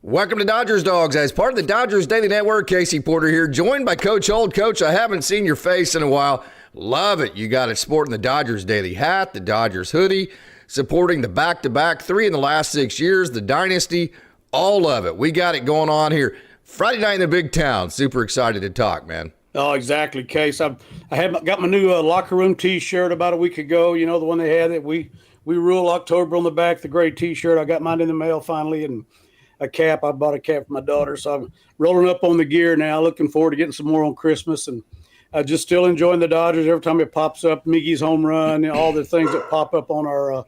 Welcome to Dodgers Dogs. As part of the Dodgers Daily Network, Casey Porter here, joined by Coach Holt. Coach, I haven't seen your face in a while. Love it. You got it sporting the Dodgers Daily hat, the Dodgers hoodie, supporting the back-to-back 3 in the last 6 years, the dynasty, all of it. We got it going on here. Friday night in the big town. Super excited to talk, man. Oh, exactly, Case. I got my new locker room T-shirt about a week ago. You know, the one they had that we rule October on the back, the gray T-shirt. I got mine in the mail finally, and a cap. I bought a cap for my daughter, so I'm rolling up on the gear now. Looking forward to getting some more on Christmas, and just still enjoying the Dodgers every time it pops up. Miggy's home run, and all the things that pop up on our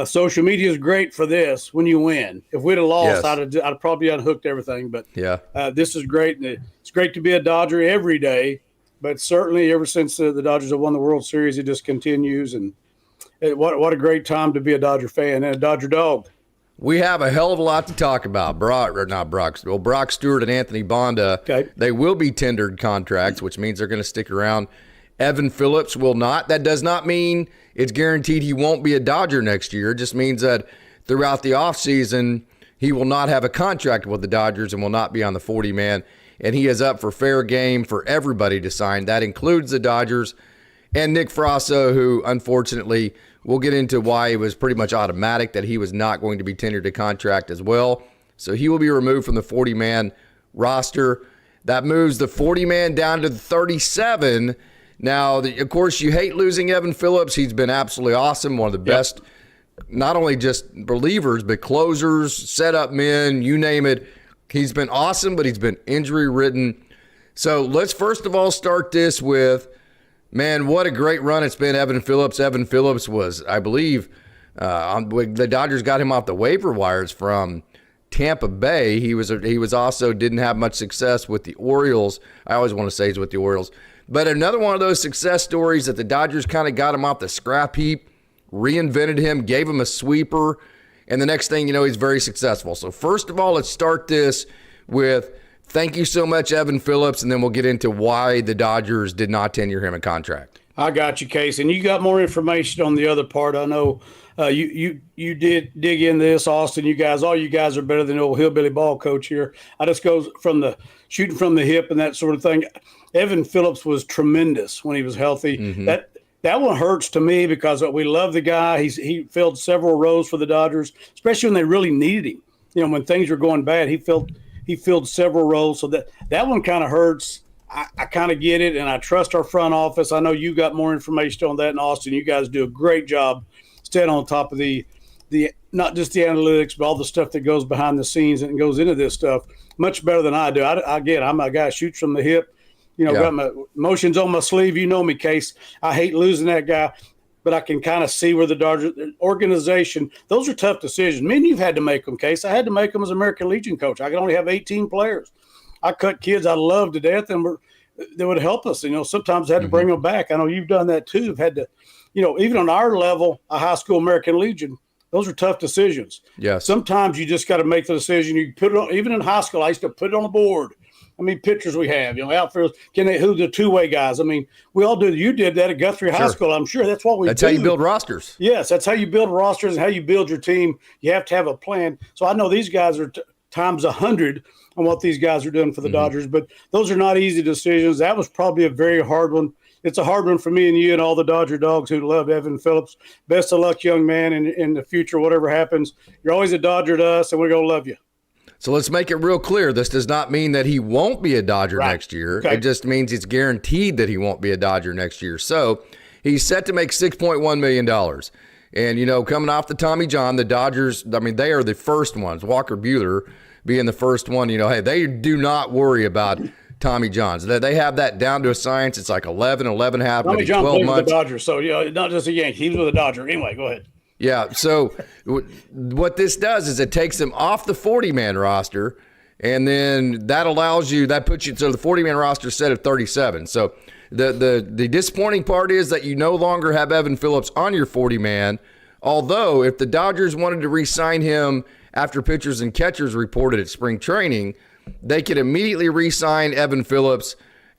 social media is great for this when you win. If we'd have lost, yes, I'd probably unhooked everything. But yeah, this is great, and it's great to be a Dodger every day. But certainly, ever since the Dodgers have won the World Series, it just continues. And what a great time to be a Dodger fan and a Dodger dog. We have a hell of a lot to talk about. Brock Stewart and Anthony Bonda, okay, they will be tendered contracts, which means they're going to stick around. Evan Phillips will not. That does not mean it's guaranteed he won't be a Dodger next year. It just means that throughout the offseason, he will not have a contract with the Dodgers and will not be on the 40-man. And he is up for fair game for everybody to sign. That includes the Dodgers and Nick Fraso, who unfortunately – we'll get into why it was pretty much automatic that he was not going to be tendered a contract as well. So he will be removed from the 40-man roster. That moves the 40-man down to the 37. Now, of course, you hate losing Evan Phillips. He's been absolutely awesome, one of the best, not only just relievers, but closers, setup men, you name it. He's been awesome, but he's been injury-ridden. So let's first of all start this with, man, what a great run it's been, Evan Phillips. Evan Phillips was, I believe, the Dodgers got him off the waiver wires from Tampa Bay. He was also didn't have much success with the Orioles. I always want to say he's with the Orioles. But another one of those success stories that the Dodgers kind of got him off the scrap heap, reinvented him, gave him a sweeper, and the next thing you know, he's very successful. So first of all, let's start this with thank you so much, Evan Phillips, and then we'll get into why the Dodgers did not tenure him a contract. I got you, Case, and you got more information on the other part. I know you did dig in this, Austin. All you guys are better than the old hillbilly ball coach here. I just go from the shooting from the hip and that sort of thing. Evan Phillips was tremendous when he was healthy. Mm-hmm. That one hurts to me because we love the guy. He filled several roles for the Dodgers, especially when they really needed him. You know, when things were going bad, he filled several roles, so that one kind of hurts. I kind of get it, and I trust our front office. I know you got more information on that in Austin. You guys do a great job staying on top of the not just the analytics, but all the stuff that goes behind the scenes and goes into this stuff much better than I do. I'm a guy who shoots from the hip. You know, got my emotions on my sleeve. You know me, Case. I hate losing that guy, but I can kind of see where the Dodgers organization, those are tough decisions. Me and you've had to make them, Case. I had to make them as American Legion coach. I could only have 18 players. I cut kids I love to death, and they would help us. You know, sometimes I had to bring them back. I know you've done that too. You've had to, you know, even on our level, a high school American Legion, those are tough decisions. Yes. Sometimes you just got to make the decision. You put it on, even in high school, I used to put it on the board. I mean, pitchers we have, you know, outfielders, who the two-way guys? I mean, we all do. You did that at Guthrie High School, I'm sure. That's what we do. That's how you build rosters. Yes, that's how you build rosters and how you build your team. You have to have a plan. So I know these guys are times 100 on what these guys are doing for the Dodgers, but those are not easy decisions. That was probably a very hard one. It's a hard one for me and you and all the Dodger dogs who love Evan Phillips. Best of luck, young man, in the future, whatever happens. You're always a Dodger to us, and we're going to love you. So let's make it real clear. This does not mean that he won't be a Dodger next year. Okay. It just means it's guaranteed that he won't be a Dodger next year. So he's set to make $6.1 million. And, you know, coming off the Tommy John, the Dodgers, I mean, they are the first ones. Walker Buehler being the first one, you know, hey, they do not worry about Tommy Johns. They have that down to a science. It's like 11 and a half, Tommy maybe John 12 played months. With the Dodgers, so, you know, not just a Yankee. He was with the Dodger. Anyway, go ahead. Yeah, so what this does is it takes him off the 40-man roster, and then that puts you, so the 40-man roster is set at 37. So the disappointing part is that you no longer have Evan Phillips on your 40-man, although if the Dodgers wanted to re-sign him after pitchers and catchers reported at spring training, they could immediately re-sign Evan Phillips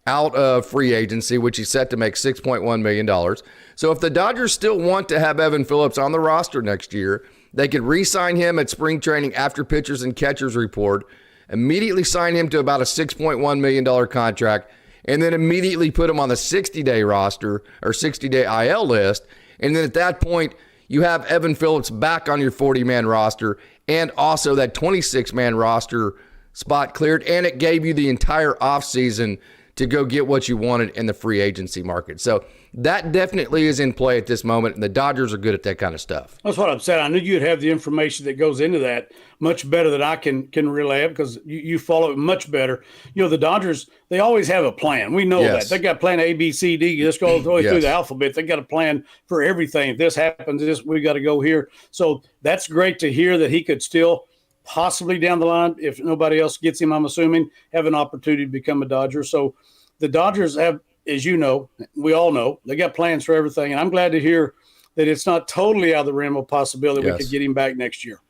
out of free agency, which he's set to make $6.1 million. So if the Dodgers still want to have Evan Phillips on the roster next year, They could re-sign him at spring training after pitchers and catchers report, immediately sign him to about a $6.1 million contract, and then immediately put him on the 60-day roster or 60-day IL list. And then at that point, you have Evan Phillips back on your 40-man roster and also that 26-man roster spot cleared. And it gave you the entire offseason to go get what you wanted in the free agency market. So that definitely is in play at this moment, and the Dodgers are good at that kind of stuff. That's what I'm saying. I knew you'd have the information that goes into that much better than I can relay it, because you follow it much better. You know, the Dodgers, they always have a plan. We know that. They got plan A, B, C, D. Just go all the way through the alphabet. They got a plan for everything. If this happens, we got to go here. So that's great to hear that he could still possibly down the line, if nobody else gets him, I'm assuming, have an opportunity to become a Dodger. So the Dodgers have, as you know, we all know, they got plans for everything. And I'm glad to hear that it's not totally out of the realm of possibility we could get him back next year.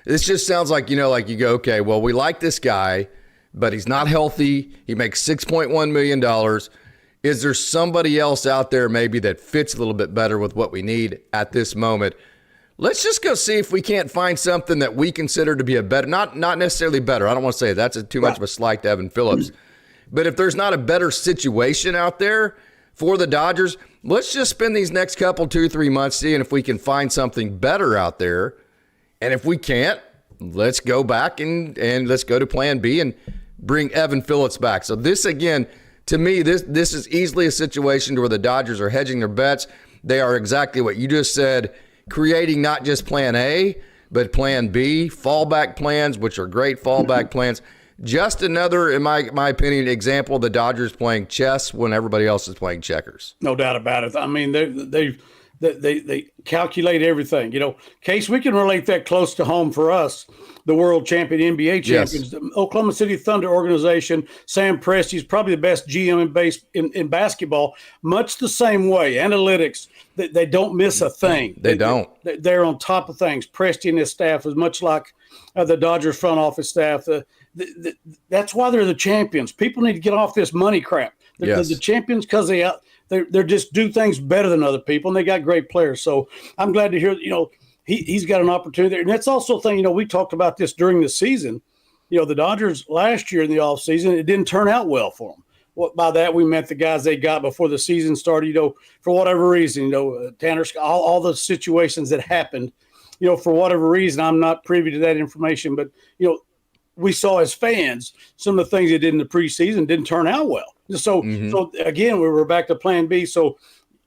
This just sounds like, like you go, okay, well, we like this guy, but he's not healthy. He makes $6.1 million. Is there somebody else out there maybe that fits a little bit better with what we need at this moment? Let's just go see if we can't find something that we consider to be a better, not necessarily better. I don't want to say that's too much of a slight to Evan Phillips. But if there's not a better situation out there for the Dodgers, let's just spend these next couple, 2-3 months seeing if we can find something better out there. And if we can't, let's go back and let's go to plan B and bring Evan Phillips back. So this, again, to me, this is easily a situation where the Dodgers are hedging their bets. They are exactly what you just said, creating not just plan A, but plan B, fallback plans, which are great fallback plans. Just another, in my opinion, example of the Dodgers playing chess when everybody else is playing checkers. No doubt about it. I mean, they calculate everything. Case, we can relate that close to home for us. The world champion NBA champions, the Oklahoma City Thunder organization, Sam Presti's probably the best GM in basketball. Much the same way, analytics, they don't miss a thing. They don't. They're on top of things. Presti and his staff is much like the Dodgers front office staff. That's why they're the champions. People need to get off this money crap. They're the champions because they're just do things better than other people, and they got great players. So I'm glad to hear he's got an opportunity there. And that's also a thing, we talked about this during the season. The Dodgers last year in the offseason, it didn't turn out well for them. By that, we meant the guys they got before the season started, for whatever reason, Tanner Scott, all the situations that happened, for whatever reason. I'm not privy to that information, but, we saw as fans some of the things they did in the preseason didn't turn out well. So again, we were back to plan B. So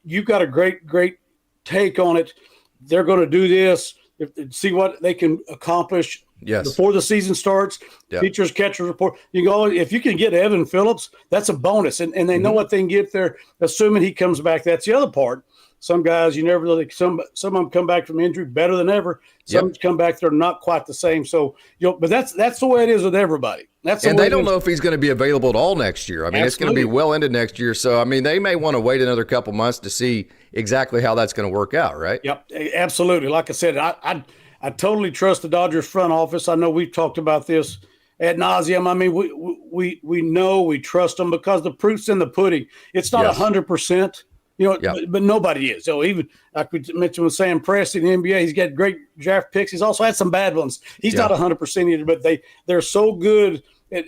you've got a great take on it. They're going to do this, see what they can accomplish before the season starts. Pitchers, catchers report. You go, if you can get Evan Phillips, that's a bonus. And they know what they can get there, assuming he comes back. That's the other part. Some guys, you never know. Some of them come back from injury better than ever. Some come back, they're not quite the same. So, but that's the way it is with everybody. And they don't know if he's going to be available at all next year. I mean, it's going to be well into next year. So, I mean, they may want to wait another couple months to see exactly how that's going to work out, right? Yep, absolutely. Like I said, I totally trust the Dodgers front office. I know we've talked about this ad nauseum. I mean, we know we trust them because the proof's in the pudding. It's not 100%. But nobody is. So even like we mentioned with Sam Presti in the NBA, he's got great draft picks. He's also had some bad ones. He's not 100% either, but they're so good at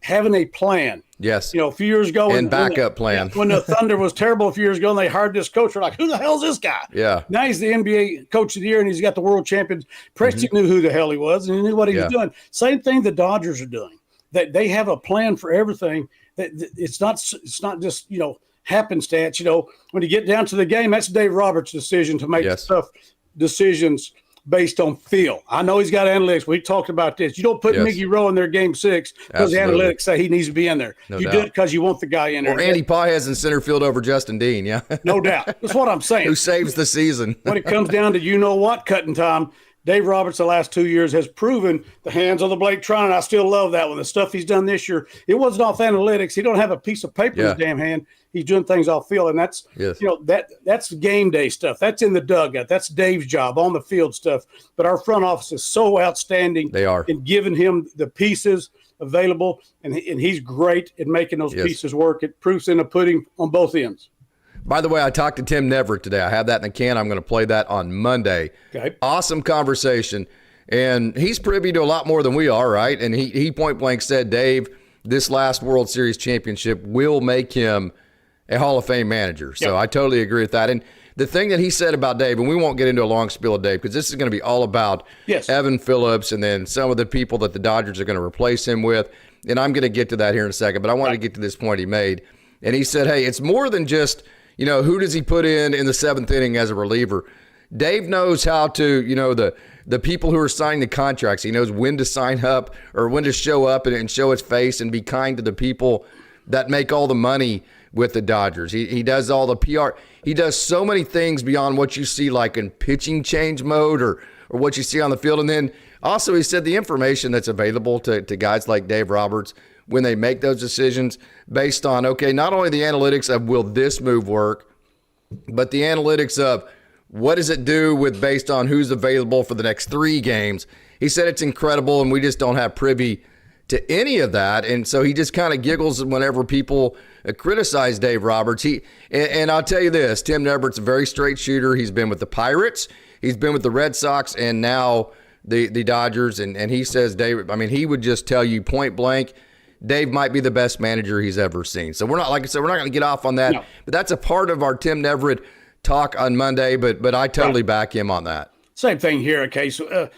having a plan. Yes. A few years ago. And backup plan. When the Thunder was terrible a few years ago and they hired this coach, we're like, who the hell is this guy? Yeah. Now he's the NBA coach of the year and he's got the world champions. Presti knew who the hell he was and he knew what he was doing. Same thing the Dodgers are doing. That they have a plan for everything. That it's not just, happenstance. When you get down to the game, that's Dave Roberts' decision to make tough decisions based on feel. I know he's got analytics. We talked about this. You don't put Miggy Rowe in there game 6 because the analytics say he needs to be in there. No doubt. Do it because you want the guy in there. Or Andy Paez in center field over Justin Dean, No doubt. That's what I'm saying. Who saves the season. When it comes down to cutting time, Dave Roberts the last 2 years has proven the hands on the Blake Tron, and I still love that one. The stuff he's done this year, it wasn't off analytics. He don't have a piece of paper in his damn hand. He's doing things off field, and that's that's game day stuff. That's in the dugout. That's Dave's job, on the field stuff. But our front office is so outstanding. They are in giving him the pieces available, and he's great at making those pieces work. It proofs in the pudding on both ends. By the way, I talked to Tim Neverett today. I have that in the can. I'm going to play that on Monday. Okay. Awesome conversation. And he's privy to a lot more than we are, right? And he point blank said, Dave, this last World Series championship will make him a Hall of Fame manager. So I totally agree with that. And the thing that he said about Dave, and we won't get into a long spiel of Dave because this is going to be all about Evan Phillips and then some of the people that the Dodgers are going to replace him with. And I'm going to get to that here in a second, but I want to get to this point he made. And he said, hey, it's more than just, who does he put in the seventh inning as a reliever? Dave knows how to, the people who are signing the contracts, he knows when to sign up or when to show up and show his face and be kind to the people that make all the money with the Dodgers. He does all the PR. He does so many things beyond what you see like in pitching change mode or what you see on the field. And then also he said the information that's available to guys like Dave Roberts when they make those decisions based on, okay, not only the analytics of will this move work, but the analytics of what does it do with based on who's available for the next 3 games. He said it's incredible, and we just don't have privy to any of that. And so he just kind of giggles whenever people criticize Dave Roberts. And I'll tell you this, Tim Neverett's a very straight shooter. He's been with the Pirates. He's been with the Red Sox and now the Dodgers. And he says, Dave, he would just tell you point blank, Dave might be the best manager he's ever seen. So we're not, like I said, we're not going to get off on that. No. But that's a part of our Tim Neverett talk on Monday. But I totally back him on that. Same thing here. Okay, so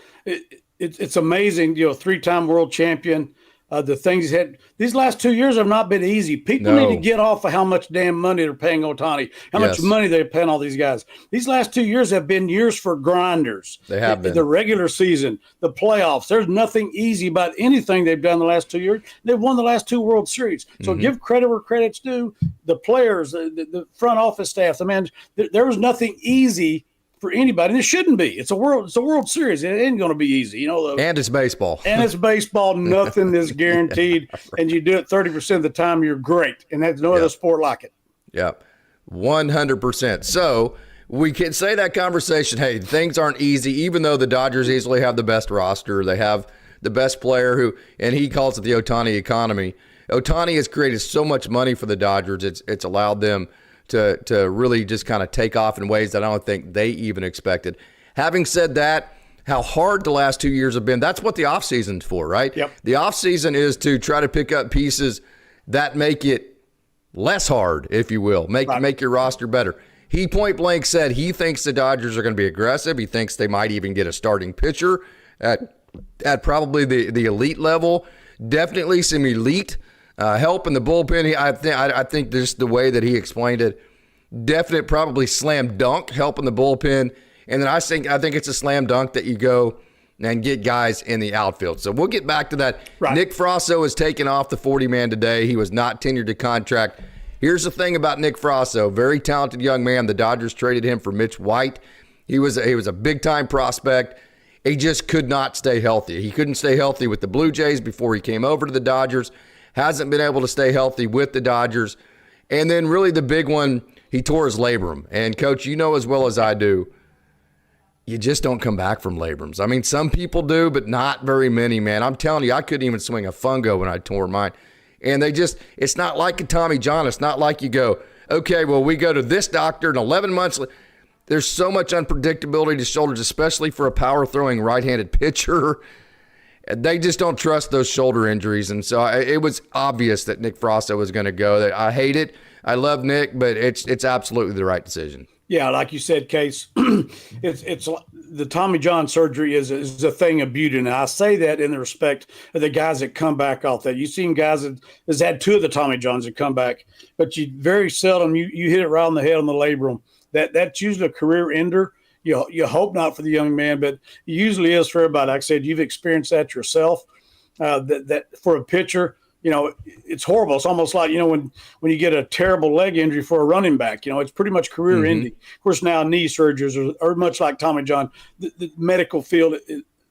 it's amazing. 3-time world champion. The things he's had these last 2 years have not been easy. People need to get off of how much damn money they're paying Otani, how much money they're paying all these guys. These last 2 years have been years for grinders. They have been. The regular season, the playoffs. There's nothing easy about anything they've done the last 2 years. They've won the last 2 World Series. So give credit where credit's due. The players, the front office staff, the man. There was nothing easy for anybody, and it shouldn't be. It's a World Series. It ain't going to be easy, And it's baseball. And it's baseball. Nothing is guaranteed, and you do it 30% of the time, you're great, and there's no other sport like it. Yep, 100%. So we can say that conversation. Hey, things aren't easy, even though the Dodgers easily have the best roster. They have the best player and he calls it the Otani economy. Otani has created so much money for the Dodgers. It's allowed them to really just kind of take off in ways that I don't think they even expected. Having said that, how hard the last 2 years have been, that's what the offseason's for, right? Yep. The offseason is to try to pick up pieces that make it less hard, if you will, make your roster better. He point blank said he thinks the Dodgers are going to be aggressive. He thinks they might even get a starting pitcher at probably the elite level. Definitely some elite help in the bullpen. I think just the way that he explained it, definite probably slam dunk help in the bullpen. And then I think it's a slam dunk that you go and get guys in the outfield. So we'll get back to that. Right. Nick Frasso is taken off the 40-man today. He was not tenured to contract. Here's the thing about Nick Frasso, very talented young man. The Dodgers traded him for Mitch White. He was a big-time prospect. He just could not stay healthy. He couldn't stay healthy with the Blue Jays before he came over to the Dodgers. Hasn't been able to stay healthy with the Dodgers. And then really the big one, he tore his labrum. And, Coach, you know as well as I do, you just don't come back from labrums. Some people do, but not very many, man. I'm telling you, I couldn't even swing a fungo when I tore mine. And it's not like a Tommy John. It's not like you go, okay, well, we go to this doctor in 11 months. There's so much unpredictability to shoulders, especially for a power-throwing right-handed pitcher. They just don't trust those shoulder injuries. And so it was obvious that Nick Frasso was going to go. I hate it. I love Nick, but it's absolutely the right decision. Yeah, like you said, Case, it's the Tommy John surgery is a thing of beauty. And I say that in the respect of the guys that come back off that. You've seen guys that has had 2 of the Tommy Johns that come back, but you very seldom you hit it right on the head on the labrum. That's usually a career ender. You hope not for the young man, but it usually is for everybody. Like I said, you've experienced that yourself. That for a pitcher, it's horrible. It's almost like, when you get a terrible leg injury for a running back, it's pretty much career ending. Of course, now knee surgeries are much like Tommy John. The medical field,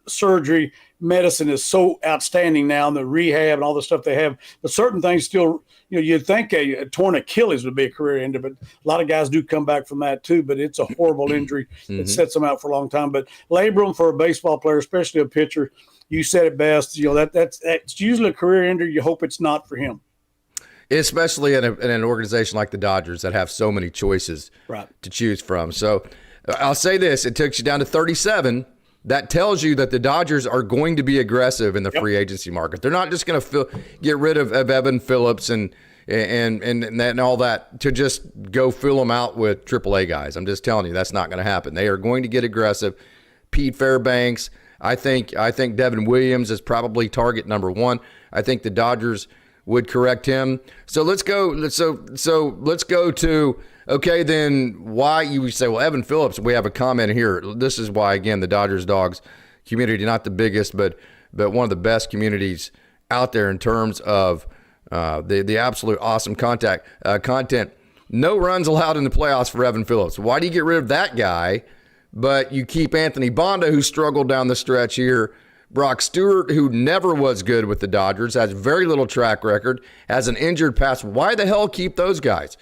surgery, medicine is so outstanding now, and the rehab and all the stuff they have. But certain things still, you'd think a torn Achilles would be a career ender, but a lot of guys do come back from that too. But it's a horrible injury that sets them out for a long time. But labrum for a baseball player, especially a pitcher, you said it best. That's usually a career ender. You hope it's not for him. especially in an organization like the Dodgers that have so many choices to choose from. So I'll say this, it takes you down to 37. That tells you that the Dodgers are going to be aggressive in the free agency market. They're not just going to get rid of Evan Phillips and all that to just go fill them out with AAA guys. I'm just telling you, that's not going to happen. They are going to get aggressive. Pete Fairbanks, I think Devin Williams is probably target number one. I think the Dodgers would correct him. So let's go. So let's go to, okay, then why you say, well, Evan Phillips, we have a comment here. This is why, again, the Dodgers Dawgs community, not the biggest, but one of the best communities out there in terms of the absolute awesome content. No runs allowed in the playoffs for Evan Phillips. Why do you get rid of that guy, but you keep Anthony Bonda, who struggled down the stretch here, Brock Stewart, who never was good with the Dodgers, has very little track record, has an injured past. Why the hell keep those guys?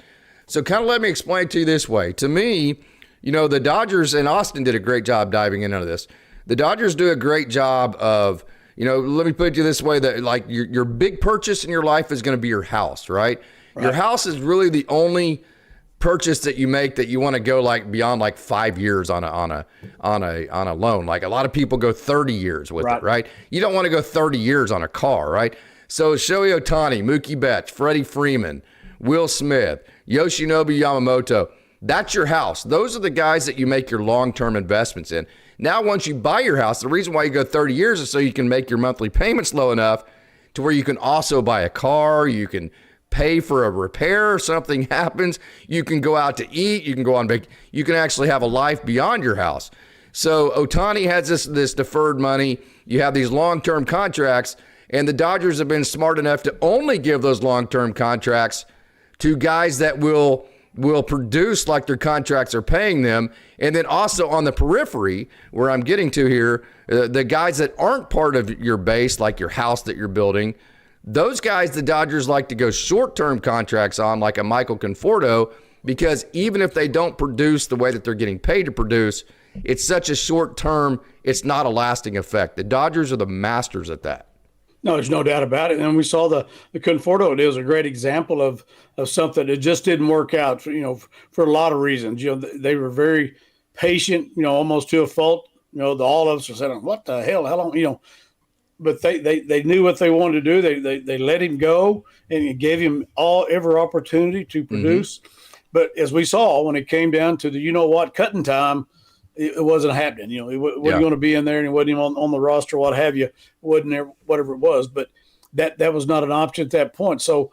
So kind of let me explain it to you this way. To me, the Dodgers, and Austin did a great job diving into this. The Dodgers do a great job of, let me put it to you this way, that like your big purchase in your life is going to be your house, right? Your house is really the only purchase that you make that you want to go like beyond like 5 years on a loan. Like a lot of people go 30 years with it, right? You don't want to go 30 years on a car, right? So Shohei Otani, Mookie Betts, Freddie Freeman, Will Smith, Yoshinobu Yamamoto, that's your house. Those are the guys that you make your long-term investments in. Now, once you buy your house, the reason why you go 30 years is so you can make your monthly payments low enough to where you can also buy a car, you can pay for a repair, something happens, you can go out to eat, you can go on vacation, you can actually have a life beyond your house. So Otani has this deferred money, you have these long-term contracts, and the Dodgers have been smart enough to only give those long-term contracts to guys that will produce like their contracts are paying them. And then also on the periphery, where I'm getting to here, the guys that aren't part of your base, like your house that you're building, those guys the Dodgers like to go short-term contracts on, like a Michael Conforto, because even if they don't produce the way that they're getting paid to produce, it's such a short term, it's not a lasting effect. The Dodgers are the masters at that. No, there's no doubt about it. And we saw the Conforto. It was a great example of something that just didn't work out, for a lot of reasons. They were very patient, almost to a fault. All of us were saying, what the hell, how long, but they knew what they wanted to do. They let him go and gave him every opportunity to produce. Mm-hmm. But as we saw, when it came down to the cutting time, it wasn't happening. He wasn't going to be in there, and he wasn't even on the roster, what have you. Wasn't there, whatever it was. But that was not an option at that point. So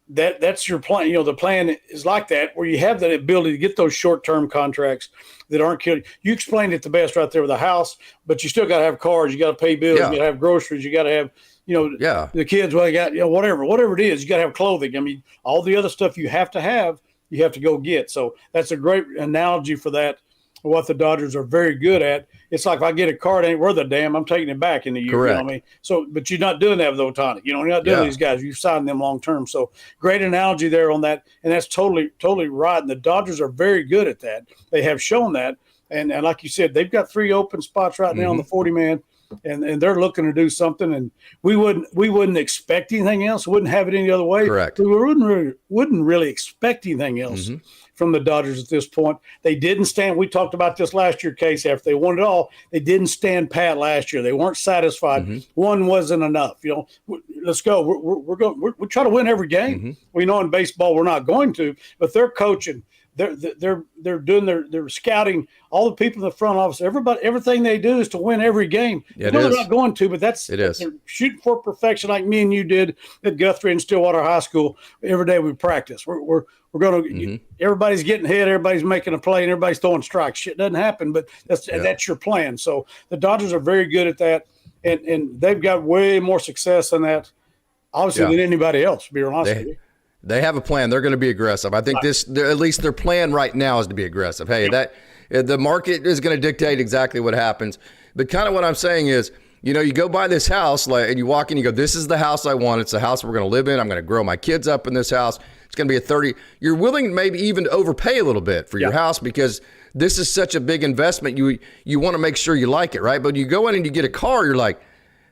that's your plan. The plan is like that, where you have that ability to get those short-term contracts that aren't killing. You explained it the best right there with the house, but you still got to have cars. You got to pay bills. You got to have groceries. You got to have, the kids. Well, you got, whatever it is. You got to have clothing. I mean, all the other stuff you have to go get. So that's a great analogy for that. What the Dodgers are very good at. It's like, if I get a car, it ain't worth a damn, I'm taking it back in the year. Correct. You know what I mean? So, but you're not doing that with Otani. You're not doing these guys. You've signed them long term. So great analogy there on that. And that's totally right. And the Dodgers are very good at that. They have shown that. And like you said, they've got 3 open spots right now on the 40-man. And they're looking to do something, and we wouldn't expect anything else. Wouldn't have it any other way. Correct. We wouldn't really expect anything else from the Dodgers at this point. They didn't stand. We talked about this last year, Case. After they won it all, they didn't stand pat last year. They weren't satisfied. One wasn't enough. Let's go. We're going. We try to win every game. We know in baseball we're not going to, but they're coaching. They're doing their scouting. All the people in the front office, everything they do is to win every game. They're not going to, but they're shooting for perfection, like me and you did at Guthrie and Stillwater High School. Every day we practice. We're going to. Everybody's getting hit. Everybody's making a play, and everybody's throwing strikes. Shit doesn't happen, but that's your plan. So the Dodgers are very good at that, and they've got way more success in that, obviously, than anybody else. To be honest with you. They have a plan. They're going to be aggressive. I think at least their plan right now is to be aggressive. Hey, the market is going to dictate exactly what happens. But kind of what I'm saying is, you go buy this house and you walk in, you go, this is the house I want. It's the house we're going to live in. I'm going to grow my kids up in this house. It's going to be a 30. You're willing maybe even to overpay a little bit for your house because this is such a big investment. You want to make sure you like it, right? But you go in and you get a car, you're like,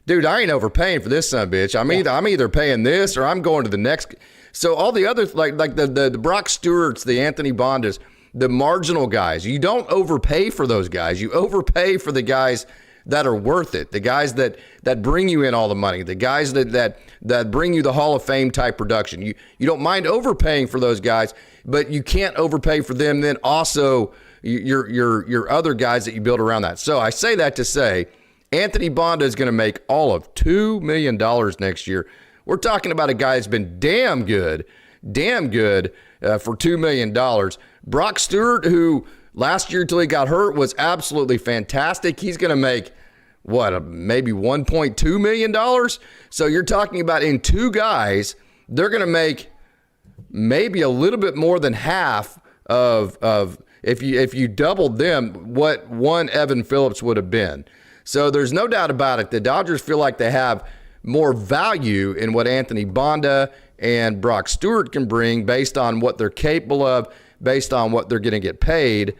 dude, I ain't overpaying for this son of a bitch. I'm either paying this or I'm going to the next. So all the other, like the Brock Stewarts, the Anthony Bondas, the marginal guys, you don't overpay for those guys. You overpay for the guys that are worth it, the guys that bring you in all the money, the guys that bring you the Hall of Fame type production. You don't mind overpaying for those guys, but you can't overpay for them. Then also your other guys that you build around that. So I say that to say Anthony Bonda is going to make all of $2 million next year. We're talking about a guy that's been damn good for $2 million. Brock Stewart, who last year until he got hurt was absolutely fantastic. He's going to make maybe $1.2 million. So you're talking about in two guys, they're going to make maybe a little bit more than half of if you doubled them, what one Evan Phillips would have been. So there's no doubt about it. The Dodgers feel like they have more value in what Anthony Bonda and Brock Stewart can bring based on what they're capable of, based on what they're going to get paid,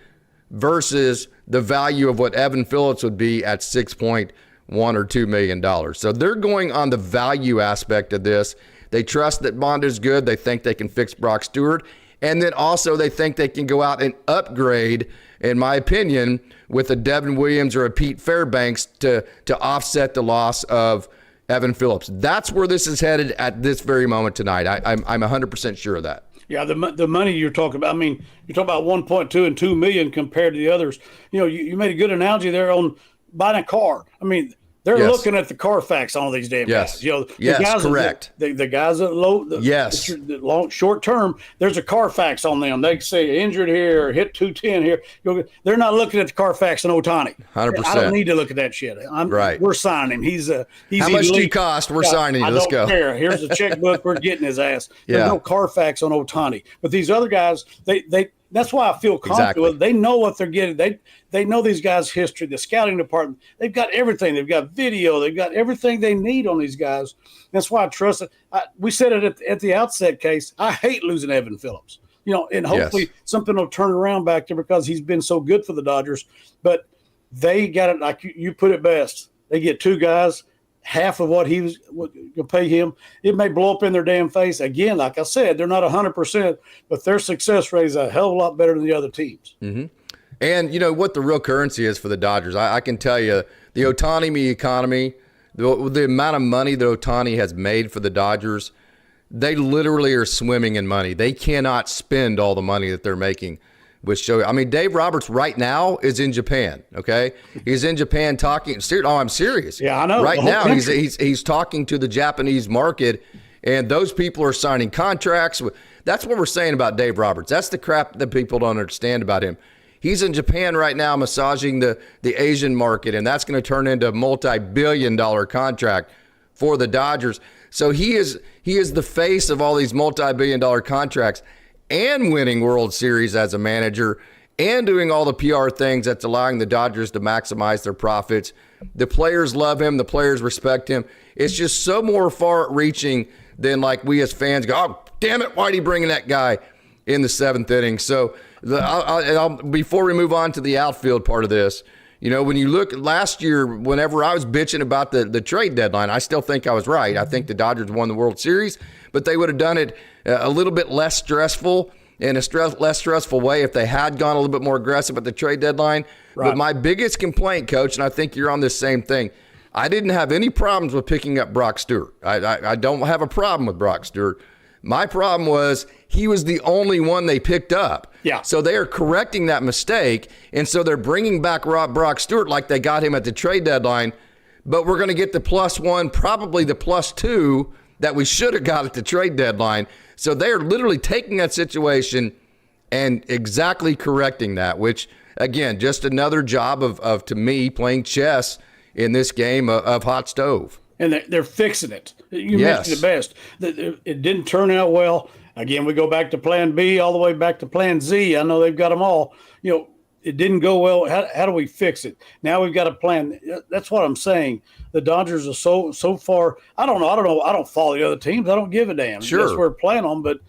versus the value of what Evan Phillips would be at $6.1 or $2 million. So they're going on the value aspect of this. They trust that Bonda's good. They think they can fix Brock Stewart. And then also they think they can go out and upgrade, in my opinion, with a Devin Williams or a Pete Fairbanks to offset the loss of Evan Phillips. That's where this is headed at this very moment tonight. I'm 100% sure of that. Yeah, the money you're talking about. I mean, you're talking about 1.2 and 2 million compared to the others. You know, you made a good analogy there on buying a car. I mean, they're looking at the Carfax on all these damn guys. You know, the guys correct. The guys that the long short term, there's a Carfax on them. They say injured here, hit 210 here. They're not looking at the Carfax and Otani. 100%. I don't need to look at that shit. We're signing him. He's how much do you cost? We're signing you. Let's go. Care. Here's a checkbook. We're getting his ass. There's no Carfax on Otani. But these other guys, they that's why I feel confident. Exactly. They know what they're getting. They know these guys' history, the scouting department. They've got everything. They've got video. They've got everything they need on these guys. That's why I trust it. We said it at the outset, Case. I hate losing Evan Phillips. You know, and hopefully something will turn around back there because he's been so good for the Dodgers. But they got it, like you put it best. They get two guys, half of what he was going to pay him. It may blow up in their damn face. Again, like I said, they're not 100%, but their success rate is a hell of a lot better than the other teams. Mm-hmm. And you know what the real currency is for the Dodgers? I can tell you the Otani economy, the amount of money that Otani has made for the Dodgers, they literally are swimming in money. They cannot spend all the money that they're making. I mean, Dave Roberts right now is in Japan, okay? He's in Japan talking. Oh, I'm serious. Yeah, I know. Right now he's talking to the Japanese market, and those people are signing contracts. That's what we're saying about Dave Roberts. That's the crap that people don't understand about him. He's in Japan right now massaging the Asian market, and that's going to turn into a multi-billion-dollar contract for the Dodgers. So he is the face of all these multi-billion-dollar contracts and winning World Series as a manager and doing all the PR things that's allowing the Dodgers to maximize their profits. The players love him. The players respect him. It's just so more far-reaching than like we as fans go, oh, damn it, why'd he bring that guy in the seventh inning? So before we move on to the outfield part of this, you know, when you look last year, whenever I was bitching about the trade deadline, I still think I was right. I think the Dodgers won the World Series, but they would have done it a little bit less stressful in a less stressful way if they had gone a little bit more aggressive at the trade deadline. Right. But my biggest complaint, Coach, and I think you're on this same thing, I didn't have any problems with picking up Brock Stewart. I don't have a problem with Brock Stewart. My problem was he was the only one they picked up. Yeah. So they are correcting that mistake, and so they're bringing back Brock Stewart like they got him at the trade deadline, but we're going to get the +1, probably the +2 that we should have got at the trade deadline. So they're literally taking that situation and exactly correcting that, which, again, just another job of to me, playing chess in this game of hot stove. And they're fixing it. You mentioned it best. It didn't turn out well. Again, we go back to plan B all the way back to plan Z. I know they've got them all. You know, it didn't go well. How do we fix it? Now we've got a plan. That's what I'm saying. The Dodgers are so far. I don't know. I don't follow the other teams. I don't give a damn. Sure. That's where we're playing on. But,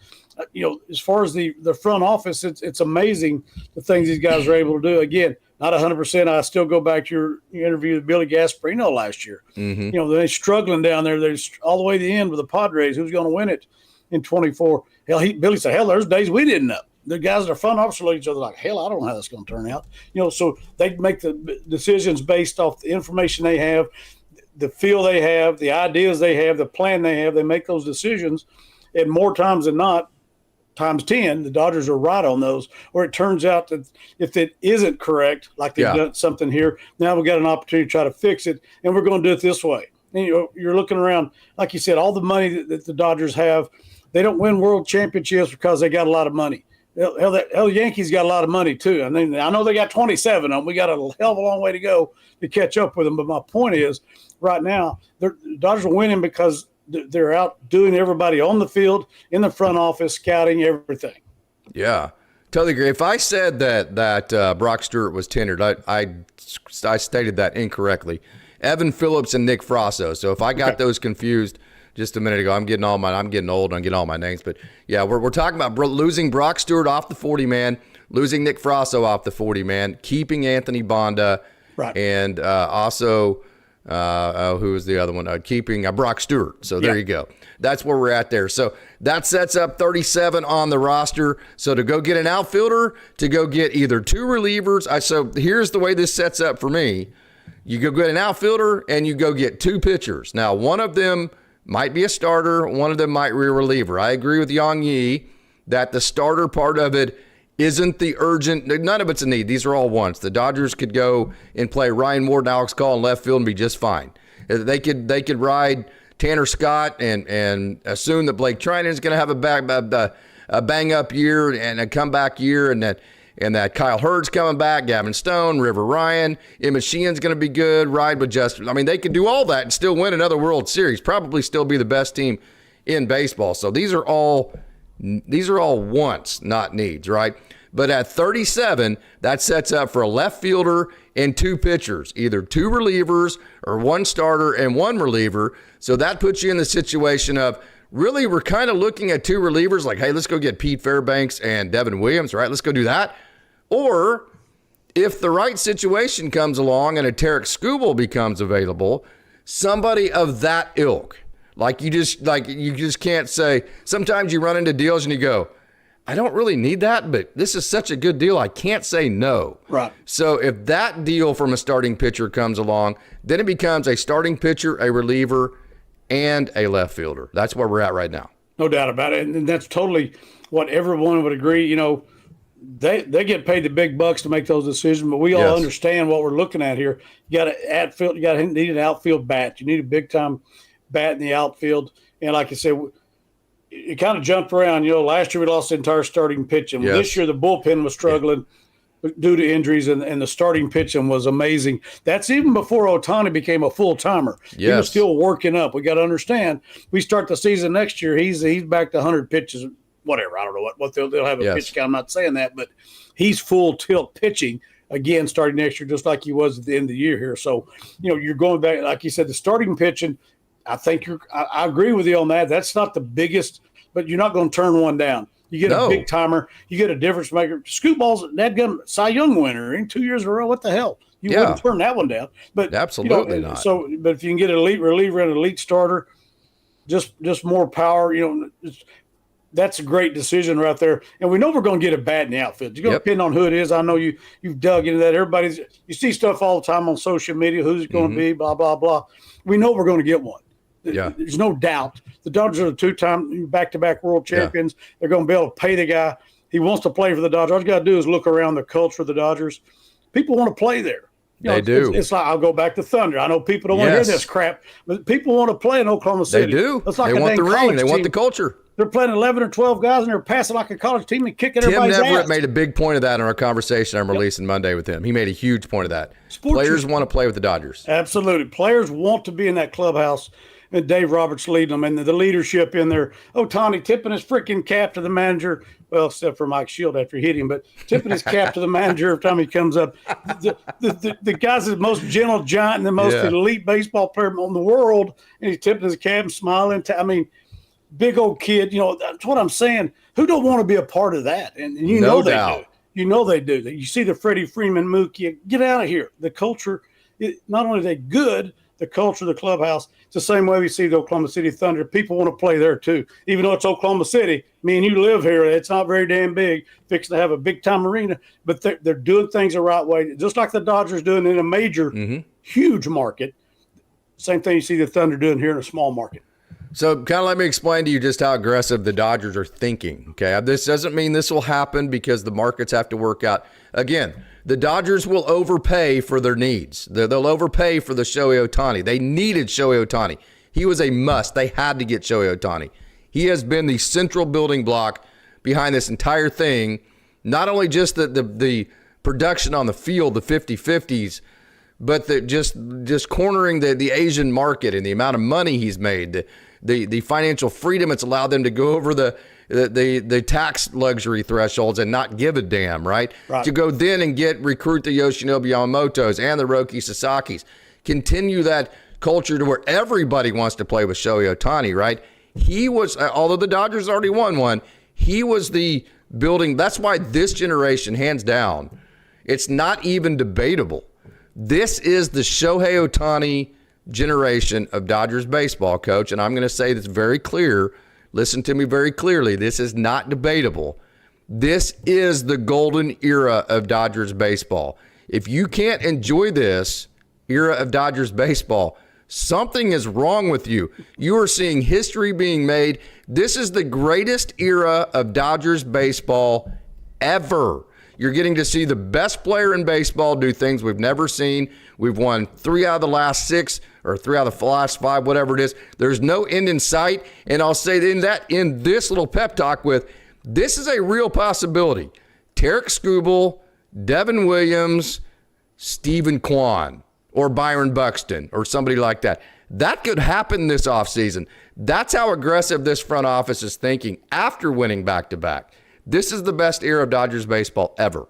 you know, as far as the front office, it's amazing the things these guys are able to do. Again, not 100%. I still go back to your interview with Billy Gasparino last year. Mm-hmm. You know, they're struggling down there. They're all the way to the end with the Padres. Who's going to win it? in 24. Hell, Billy said, hell, there's days we didn't know. The guys in the front office look at each other like, hell, I don't know how that's going to turn out. So they make the decisions based off the information they have, the feel they have, the ideas they have, the plan they have. They make those decisions, and more times than not, times 10, the Dodgers are right on those. Or it turns out that if it isn't correct, like they've done something here, now we've got an opportunity to try to fix it, and we're going to do it this way. And you're looking around, like you said, all the money that the Dodgers have. They don't win world championships because they got a lot of money. Hell, the Yankees got a lot of money too. I mean, I know they got 27 of them. We got a hell of a long way to go to catch up with them. But my point is, right now, the Dodgers are winning because they're out doing everybody on the field, in the front office, scouting, everything. Yeah, totally agree. If I said that Brock Stewart was tendered, I stated that incorrectly. Evan Phillips and Nick Frasso. So if I got those confused just a minute ago, I'm getting old, I'm getting all my names. But yeah, we're talking about losing Brock Stewart off the 40-man, losing Nick Frasso off the 40-man, keeping Anthony Bonda, and also who was the other one? Keeping Brock Stewart. So there you go. That's where we're at there. So that sets up 37 on the roster. So to go get an outfielder, to go get either two relievers. So here's the way this sets up for me. You go get an outfielder and you go get two pitchers. Now, one of them might be a starter. One of them might be a reliever. I agree with Yang Yi that the starter part of it isn't the urgent. None of it's a need. These are all wants. The Dodgers could go and play Ryan Ward and Alex Call in left field and be just fine. They could ride Tanner Scott and assume that Blake Trinan is going to have a bang up year and a comeback year, and that Kyle Hurd's coming back, Gavin Stone, River Ryan, Emmett Sheehan's going to be good, ride with Justin. I mean, they could do all that and still win another World Series, probably still be the best team in baseball. So these are all wants, not needs, right? But at 37, that sets up for a left fielder and two pitchers, either two relievers or one starter and one reliever. So that puts you in the situation of, really, we're kind of looking at two relievers like, hey, let's go get Pete Fairbanks and Devin Williams, right? Let's go do that. Or if the right situation comes along and a Tarek Skubal becomes available, somebody of that ilk. You just can't say, sometimes you run into deals and you go, I don't really need that, but this is such a good deal, I can't say no. Right. So if that deal from a starting pitcher comes along, then it becomes a starting pitcher, a reliever, and a left fielder. That's where we're at right now. No doubt about it. And that's totally what everyone would agree. They get paid the big bucks to make those decisions, but we all understand what we're looking at here. You got to need an outfield bat. You need a big time bat in the outfield. And like I said, it kind of jumped around. Last year we lost the entire starting pitching. Yes. This year the bullpen was struggling due to injuries, and the starting pitching was amazing. That's even before Otani became a full-timer. Yes. He was still working up. We got to understand, we start the season next year, he's back to 100 pitches, whatever. I don't know what they'll have a pitch count. I'm not saying that, but he's full tilt pitching again starting next year, just like he was at the end of the year here. So, you're going back, like you said, the starting pitching, I think I agree with you on that. That's not the biggest, but you're not going to turn one down. You get a big timer. You get a difference maker. Scoop Ball's that gun Cy Young winner in 2 years in a row. What the hell? You wouldn't turn that one down. But absolutely not. So, but if you can get an elite reliever and an elite starter, just more power. That's a great decision right there. And we know we're going to get a bat in the outfield. You're going to depend on who it is. I know you've dug into that. You see stuff all the time on social media. Who's it going to be? Blah blah blah. We know we're going to get one. Yeah. There's no doubt. The Dodgers are the two-time back-to-back world champions. Yeah. They're going to be able to pay the guy. He wants to play for the Dodgers. All you got to do is look around the culture of the Dodgers. People want to play there. They do. It's like, I'll go back to Thunder. I know people don't want to hear this crap, but people want to play in Oklahoma City. They do. It's like they want the ring. They want the culture. They're playing 11 or 12 guys, and they're passing like a college team and kicking everybody's ass. Tim Everett made a big point of that in our conversation I'm releasing Monday with him. He made a huge point of that. Players want to play with the Dodgers. Absolutely. Players want to be in that clubhouse. And Dave Roberts leading them, and the leadership in there. Otani tipping his freaking cap to the manager. Well, except for Mike Shield after he hit him, but tipping his cap to the manager every time he comes up. The guy's the most gentle giant and the most elite baseball player in the world, and he's tipping his cap and smiling. Big old kid. That's what I'm saying. Who don't want to be a part of that? And they do. You know they do. You see the Freddie Freeman Mookie. Get out of here. The culture, not only are they good, the culture, the clubhouse. It's the same way we see the Oklahoma City Thunder. People want to play there too, even though it's Oklahoma City. Me and you live here. It's not very damn big, fixing to have a big-time arena, but they're doing things the right way, just like the Dodgers doing in a major, huge market. Same thing you see the Thunder doing here in a small market. So kind of let me explain to you just how aggressive the Dodgers are thinking, okay? This doesn't mean this will happen because the markets have to work out. Again, the Dodgers will overpay for their needs. They'll overpay for the Shohei Otani. They needed Shohei Otani. He was a must. They had to get Shohei Otani. He has been the central building block behind this entire thing, not only just the production on the field, the 50-50s, but just cornering the Asian market and the amount of money he's made, the financial freedom it's allowed them to go over the tax luxury thresholds and not give a damn, right? To go then and recruit the Yoshinobu Yamamotos and the Roki Sasakis, continue that culture to where everybody wants to play with Shohei Otani, right? He was, although the Dodgers already won one, he was the building. That's why this generation, hands down, it's not even debatable. This is the Shohei Otani generation of Dodgers baseball, Coach, and I'm going to say this very clear. Listen to me very clearly. This is not debatable. This is the golden era of Dodgers baseball. If you can't enjoy this era of Dodgers baseball, something is wrong with you. You are seeing history being made. This is the greatest era of Dodgers baseball ever. You're getting to see the best player in baseball do things we've never seen. We've won 3 out of the last 6 or 3 out of the last 5, whatever it is. There's no end in sight. And I'll say in this little pep talk this is a real possibility. Tarek Skubal, Devin Williams, Stephen Kwan, or Byron Buxton, or somebody like that. That could happen this offseason. That's how aggressive this front office is thinking after winning back-to-back. This is the best era of Dodgers baseball ever.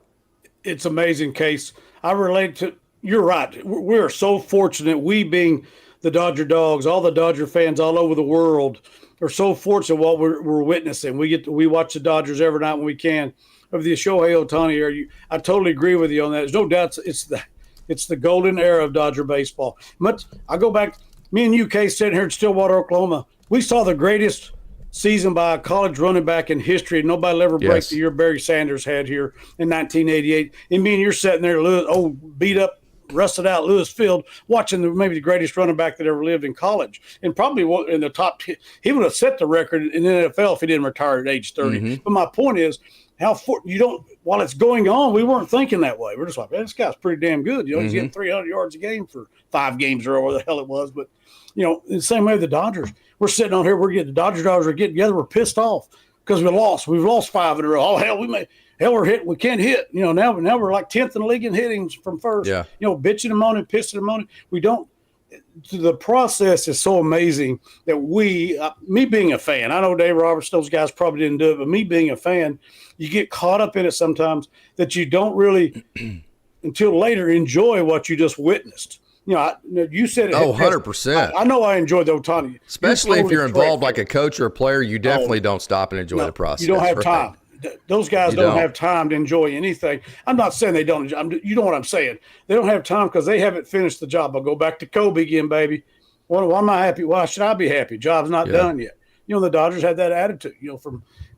It's amazing, Case. I relate to – you're right. We're so fortunate, we being the Dodger Dogs, all the Dodger fans all over the world are so fortunate what we're witnessing. We watch the Dodgers every night when we can. Of the Shohei Otani era, I totally agree with you on that. There's no doubt it's the golden era of Dodger baseball. I go back – me and you, Case, sitting here in Stillwater, Oklahoma, we saw the greatest – season by a college running back in history. Nobody will ever break the year Barry Sanders had here in 1988. And me and you're sitting there, beat up, rusted out Lewis Field, watching maybe the greatest running back that ever lived in college. And probably in the top, he would have set the record in the NFL if he didn't retire at age 30. But my point is, while it's going on, we weren't thinking that way. We're just like, man, this guy's pretty damn good. He's getting 300 yards a game for 5 games or whatever the hell it was. But, in the same way the Dodgers, we're sitting on here, the Dodgers are getting together, we're pissed off because we lost. We've lost 5 in a row. Oh, hell, we're hitting. We can't hit. Now we're like 10th in the league in hitting from first. Yeah. Bitching them on it, pissing them on it. We don't. The process is so amazing that me being a fan, I know Dave Roberts, those guys probably didn't do it, but me being a fan, you get caught up in it sometimes that you don't really, until later, enjoy what you just witnessed. You said it. 100%. I know I enjoyed the Otani. Especially if you're involved like a coach or a player, you definitely don't stop and enjoy the process. You don't have time. Those guys don't have time to enjoy anything. I'm not saying they don't. You know what I'm saying. They don't have time because they haven't finished the job. I'll go back to Kobe again, baby. Why am I happy? Why should I be happy? Job's not done yet. The Dodgers had that attitude,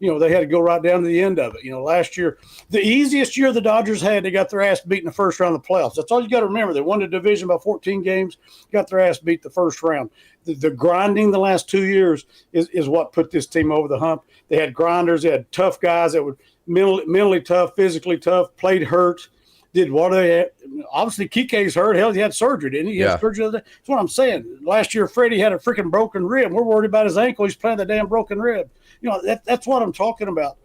they had to go right down to the end of it. Last year, the easiest year the Dodgers had, they got their ass beat in the first round of the playoffs. That's all you got to remember. They won the division by 14 games, got their ass beat the first round. The grinding the last 2 years is what put this team over the hump. They had grinders. They had tough guys that were mentally tough, physically tough, played hurt. Did what they had. Obviously, Kike's hurt. Hell, he had surgery, didn't he? He had surgery the other day. That's what I'm saying. Last year, Freddie had a freaking broken rib. We're worried about his ankle. He's playing the damn broken rib. That's what I'm talking about.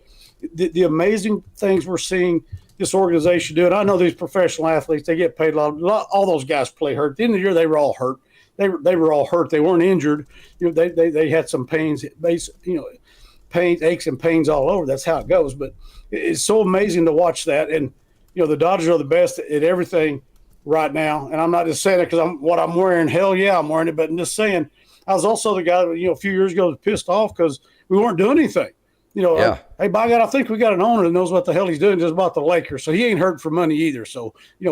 The amazing things we're seeing this organization do. And I know these professional athletes, they get paid a lot. All those guys play hurt. At the end of the year, they were all hurt. They were all hurt. They weren't injured. They had some pains, aches and pains all over. That's how it goes. But it's so amazing to watch that. And the Dodgers are the best at everything right now. And I'm not just saying it because I'm wearing. Hell yeah, I'm wearing it. But I'm just saying, I was also the guy that, a few years ago was pissed off because we weren't doing anything. Hey, by God, I think we got an owner that knows what the hell he's doing just about the Lakers. So he ain't hurting for money either. So, he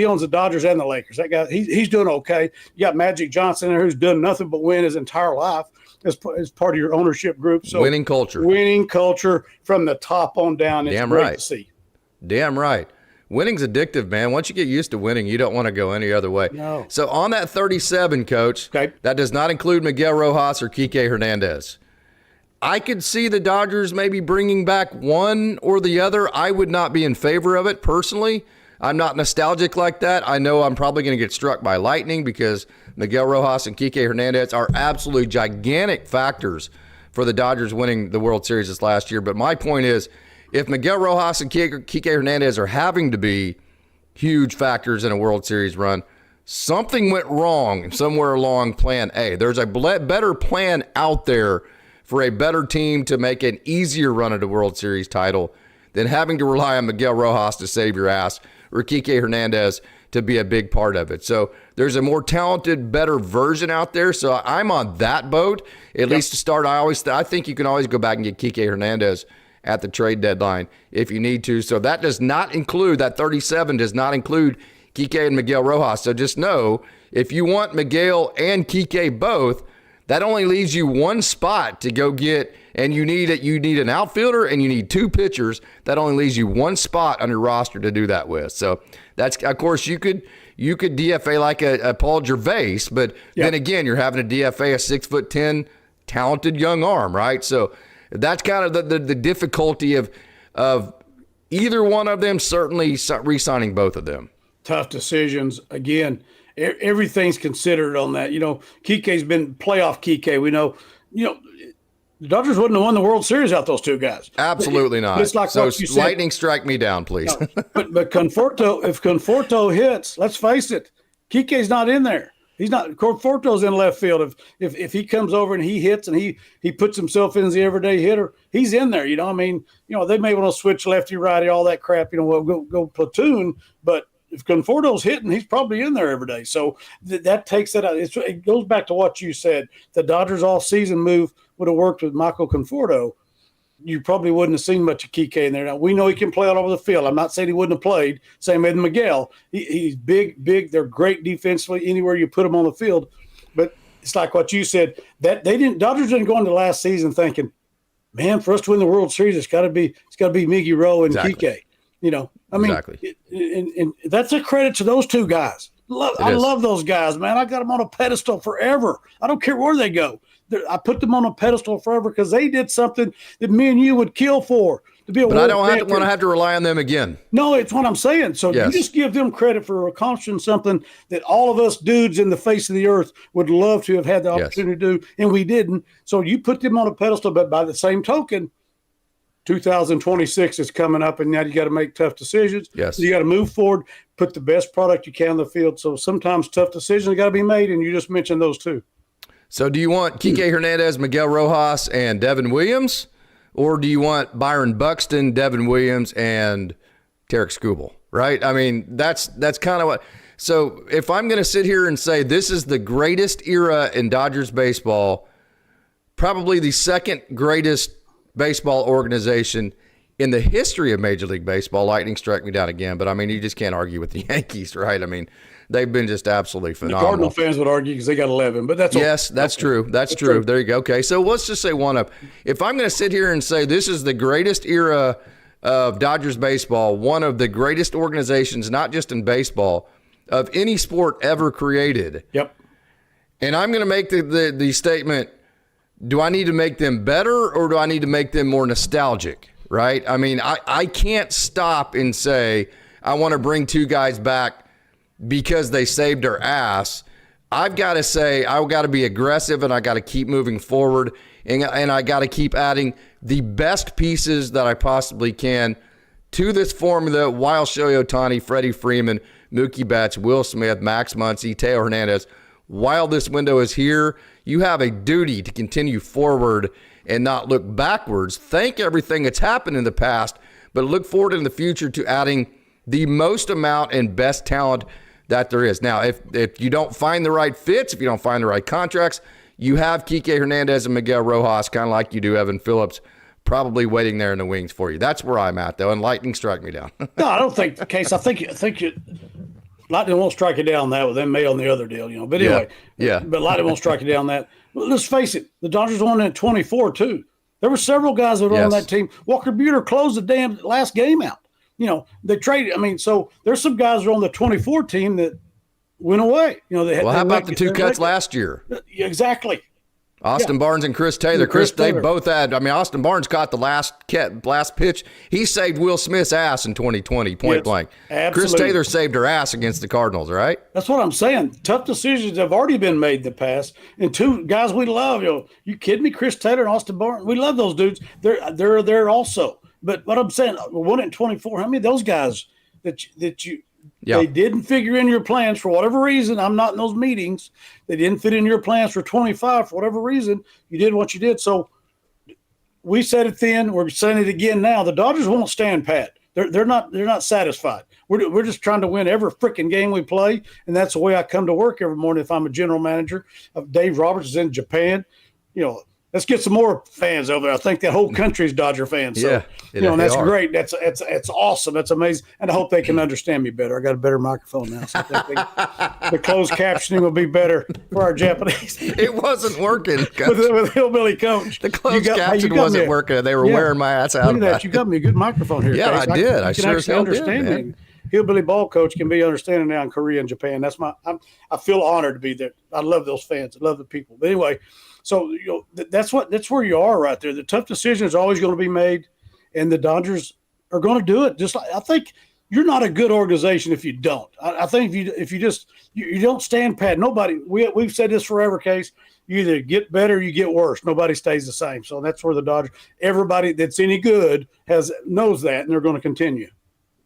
owns the Dodgers and the Lakers. That guy, he's doing okay. You got Magic Johnson there who's done nothing but win his entire life as part of your ownership group. So winning culture from the top on down. It's great to see. Damn right. Winning's addictive, man. Once you get used to winning, you don't want to go any other way. No. So on that 37, Coach, that does not include Miguel Rojas or Kike Hernandez. I could see the Dodgers maybe bringing back one or the other. I would not be in favor of it personally. I'm not nostalgic like that. I know I'm probably going to get struck by lightning because Miguel Rojas and Kike Hernandez are absolutely gigantic factors for the Dodgers winning the World Series this last year. But my point is, if Miguel Rojas and Kike Hernandez are having to be huge factors in a World Series run, something went wrong somewhere along plan A. There's a better plan out there for a better team to make an easier run at a World Series title than having to rely on Miguel Rojas to save your ass or Kike Hernandez to be a big part of it. So there's a more talented, better version out there. So I'm on that boat, at least to start. I think you can always go back and get Kike Hernandez at the trade deadline if you need to. So that 37 does not include Kike and Miguel Rojas. So just know, if you want Miguel and Kike both, that only leaves you one spot to go get, and you need an outfielder and you need two pitchers. That only leaves you one spot on your roster to do that with. So that's, of course, you could DFA like a Paul Gervais, but then again, you're having to DFA a 6'10" talented young arm, right? So that's kind of the difficulty of either one of them, certainly re-signing both of them. Tough decisions. Again, everything's considered on that. Kike's been playoff Kike. We know, the Dodgers wouldn't have won the World Series without those two guys. Absolutely not. It's like so what you said. Lightning strike me down, please. No, but Conforto, if Conforto hits, let's face it, Kike's not in there. He's not. Conforto's in left field. If he comes over and he hits and he puts himself in as the everyday hitter, he's in there. They may want to switch lefty, righty, all that crap. We'll go platoon. But if Conforto's hitting, he's probably in there every day. So that takes that out. It goes back to what you said. The Dodgers all-season move would have worked with Michael Conforto. You probably wouldn't have seen much of Kike in there. Now, we know he can play all over the field. I'm not saying he wouldn't have played. Same with Miguel. He's big. They're great defensively anywhere you put them on the field. But it's like what you said. That Dodgers didn't go into last season thinking, man, for us to win the World Series, it's got to be Miggy Rowe and Kike. Exactly. And that's a credit to those two guys. I love those guys, man. I got them on a pedestal forever. I don't care where they go. I put them on a pedestal forever because they did something that me and you would kill for. But I don't want to have to rely on them again. No, it's what I'm saying. So you just give them credit for accomplishing something that all of us dudes in the face of the earth would love to have had the opportunity to do, and we didn't. So you put them on a pedestal, but by the same token, 2026 is coming up, and now you got to make tough decisions. Yes. You got to move forward, put the best product you can on the field. So sometimes tough decisions got to be made, and you just mentioned those two. So do you want Kike Hernandez, Miguel Rojas, and Devin Williams, or do you want Byron Buxton, Devin Williams, and Tarek Skubal, right? I mean, that's kind of what – so if I'm going to sit here and say this is the greatest era in Dodgers baseball, probably the second greatest baseball organization in the history of Major League Baseball, lightning struck me down again, but I mean, you just can't argue with the Yankees, right? I mean, they've been just absolutely phenomenal. The Cardinal fans would argue because they got 11, but that's yes, that's true. That's true. There you go. Okay, so let's just say one up. If I'm going to sit here and say this is the greatest era of Dodgers baseball, one of the greatest organizations, not just in baseball, of any sport ever created. Yep. And I'm going to make the statement, do I need to make them better or do I need to make them more nostalgic, right? I mean, I can't stop and say I want to bring two guys back because they saved their ass. I've got to say I've got to be aggressive and I got to keep moving forward and I got to keep adding the best pieces that I possibly can to this formula while Shohei Otani, Freddie Freeman, Mookie Betts, Will Smith, Max Muncy, Teo Hernandez. While this window is here, you have a duty to continue forward and not look backwards. Thank everything that's happened in the past, but look forward in the future to adding the most amount and best talent that there is. Now, if you don't find the right fits, if you don't find the right contracts, you have Kike Hernandez and Miguel Rojas, kind of like you do Evan Phillips, probably waiting there in the wings for you. That's where I'm at, though, and lightning strike me down. No, I don't think the case. I think Lightning won't strike you down that with them May on the other deal, But anyway, yeah. But Lightning won't strike you down that. But let's face it, the Dodgers won in 24 too. There were several guys that were on that team. Walker Buehler closed the damn last game out. They traded. So there's some guys that are on the 24 team that went away. How about the two cuts last year? Exactly. Austin Barnes and Chris Taylor. They both had. Austin Barnes caught the last pitch. He saved Will Smith's ass in 2020, point blank. Absolutely. Chris Taylor saved her ass against the Cardinals, right? That's what I'm saying. Tough decisions have already been made in the past. And two guys we love. You kidding me? Chris Taylor and Austin Barnes. We love those dudes. They're there also. But what I'm saying, one in 24. How many of those guys that you? They didn't figure in your plans for whatever reason. I'm not in those meetings. They didn't fit in your plans for 25 for whatever reason. You did what you did. So we said it then. We're saying it again now. The Dodgers won't stand pat. They're not satisfied. We're just trying to win every freaking game we play, and that's the way I come to work every morning. If I'm a general manager, Dave Roberts is in Japan. Let's get some more fans over there. I think that whole country is Dodger fans. So, and that's great. That's awesome. That's amazing. And I hope they can understand me better. I got a better microphone now, so I think the closed captioning will be better for our Japanese. It wasn't working. with Hillbilly Coach. The closed caption wasn't working. They were wearing my ass out. Look at that. You got me a good microphone here. Yeah, I did. I sure as hell did, man. Hillbilly Ball Coach can be understanding now in Korea and Japan. I feel honored to be there. I love those fans. I love the people. But anyway, so that's where you are right there. The tough decision is always going to be made, and the Dodgers are going to do it. Just like I think you're not a good organization if you don't. I think if you don't stand pat. Nobody. We've said this forever, Case. You either get better or you get worse. Nobody stays the same. So that's where the Dodgers. Everybody that's any good knows that, and they're going to continue.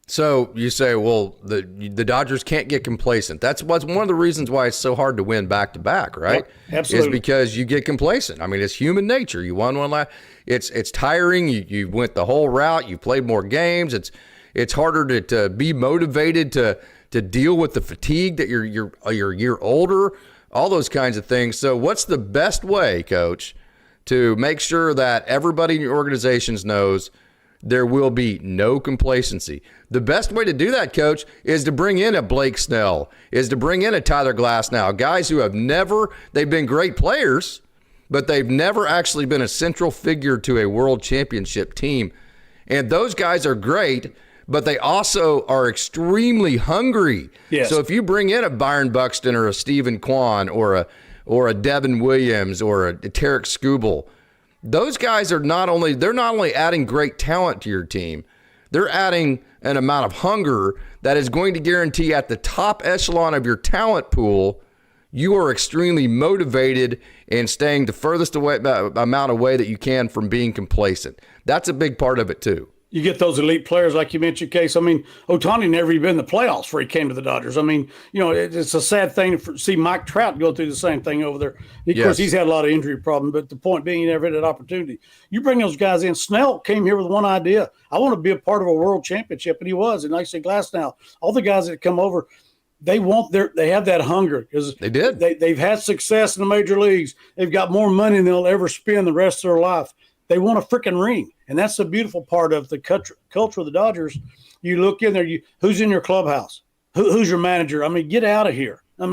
So you say, well, the Dodgers can't get complacent. That's one of the reasons why it's so hard to win back-to-back, right? Yep, absolutely. Is because you get complacent. It's human nature. You won one last. It's tiring. You went the whole route. You played more games. It's harder to be motivated to deal with the fatigue that you're a year older. All those kinds of things. So what's the best way, Coach, to make sure that everybody in your organizations knows there will be no complacency? The best way to do that, Coach, is to bring in a Blake Snell, is to bring in a Tyler Glasnow, guys who they've been great players, but they've never actually been a central figure to a world championship team. And those guys are great, but they also are extremely hungry. Yes. So if you bring in a Byron Buxton or a Stephen Kwan or a Devin Williams or a Tarek Skubal, those guys are not only adding great talent to your team, they're adding an amount of hunger that is going to guarantee at the top echelon of your talent pool, you are extremely motivated and staying the furthest amount away that you can from being complacent. That's a big part of it too. You get those elite players like you mentioned, Case. Otani never even been in the playoffs before he came to the Dodgers. It's a sad thing to see Mike Trout go through the same thing over there. Of course, he's had a lot of injury problems, but the point being, he never had that opportunity. You bring those guys in. Snell came here with one idea. I want to be a part of a world championship, and he was. And like I said, Glasnow, all the guys that come over, they have that hunger because they did. They've had success in the major leagues. They've got more money than they'll ever spend the rest of their life. They want a freaking ring. And that's the beautiful part of the culture of the Dodgers. You look in there, who's in your clubhouse? Who's your manager? Get out of here. All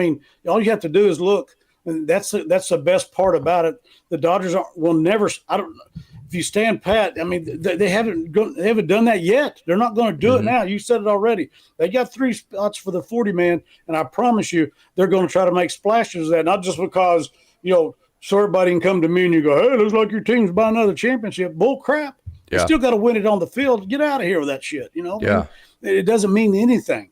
you have to do is look. And that's the best part about it. The Dodgers will never – if you stand pat, they haven't done that yet. They're not going to do it now. You said it already. They got 3 spots for the 40-man, and I promise you they're going to try to make splashes of that, not just because, so everybody can come to me and you go, hey, looks like your team's buying another championship. Bull crap. You still got to win it on the field. Get out of here with that shit, Yeah. It doesn't mean anything.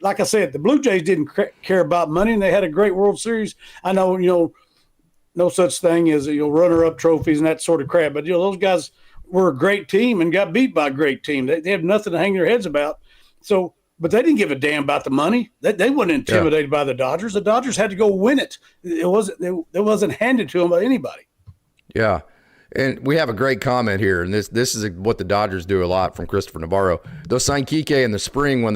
Like I said, the Blue Jays didn't care about money, and they had a great World Series. I know, no such thing as, runner-up trophies and that sort of crap. But, those guys were a great team and got beat by a great team. They have nothing to hang their heads about. So, but they didn't give a damn about the money. They weren't intimidated by the Dodgers. The Dodgers had to go win it. It wasn't handed to them by anybody. Yeah. And we have a great comment here, and this is what the Dodgers do a lot from Christopher Navarro. They'll sign Kike in the spring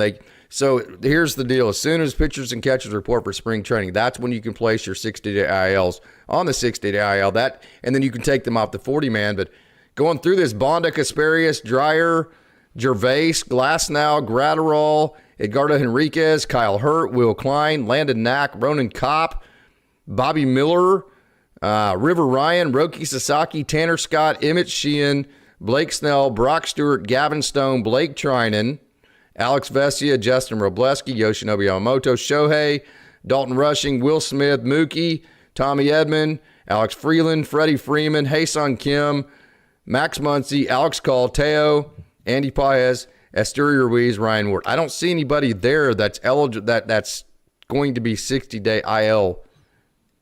so here's the deal. As soon as pitchers and catchers report for spring training, that's when you can place your 60-day ILs on the 60-day IL. And then you can take them off the 40-man. But going through this: Bonda, Kasparius, Dreyer, Gervais, Glasnow, Gratterall, Edgardo Henriquez, Kyle Hurt, Will Klein, Landon Knack, Ronan Kopp, Bobby Miller, River Ryan, Roki Sasaki, Tanner Scott, Emmett Sheehan, Blake Snell, Brock Stewart, Gavin Stone, Blake Trinan, Alex Vesia, Justin Robleski, Yoshinobu Yamamoto, Shohei, Dalton Rushing, Will Smith, Mookie, Tommy Edmond, Alex Freeland, Freddie Freeman, Hae-Sung Kim, Max Muncy, Alex Call, Teo, Andy Paez, Asteria Ruiz, Ryan Ward. I don't see anybody there that's eligible that's going to be 60-day IL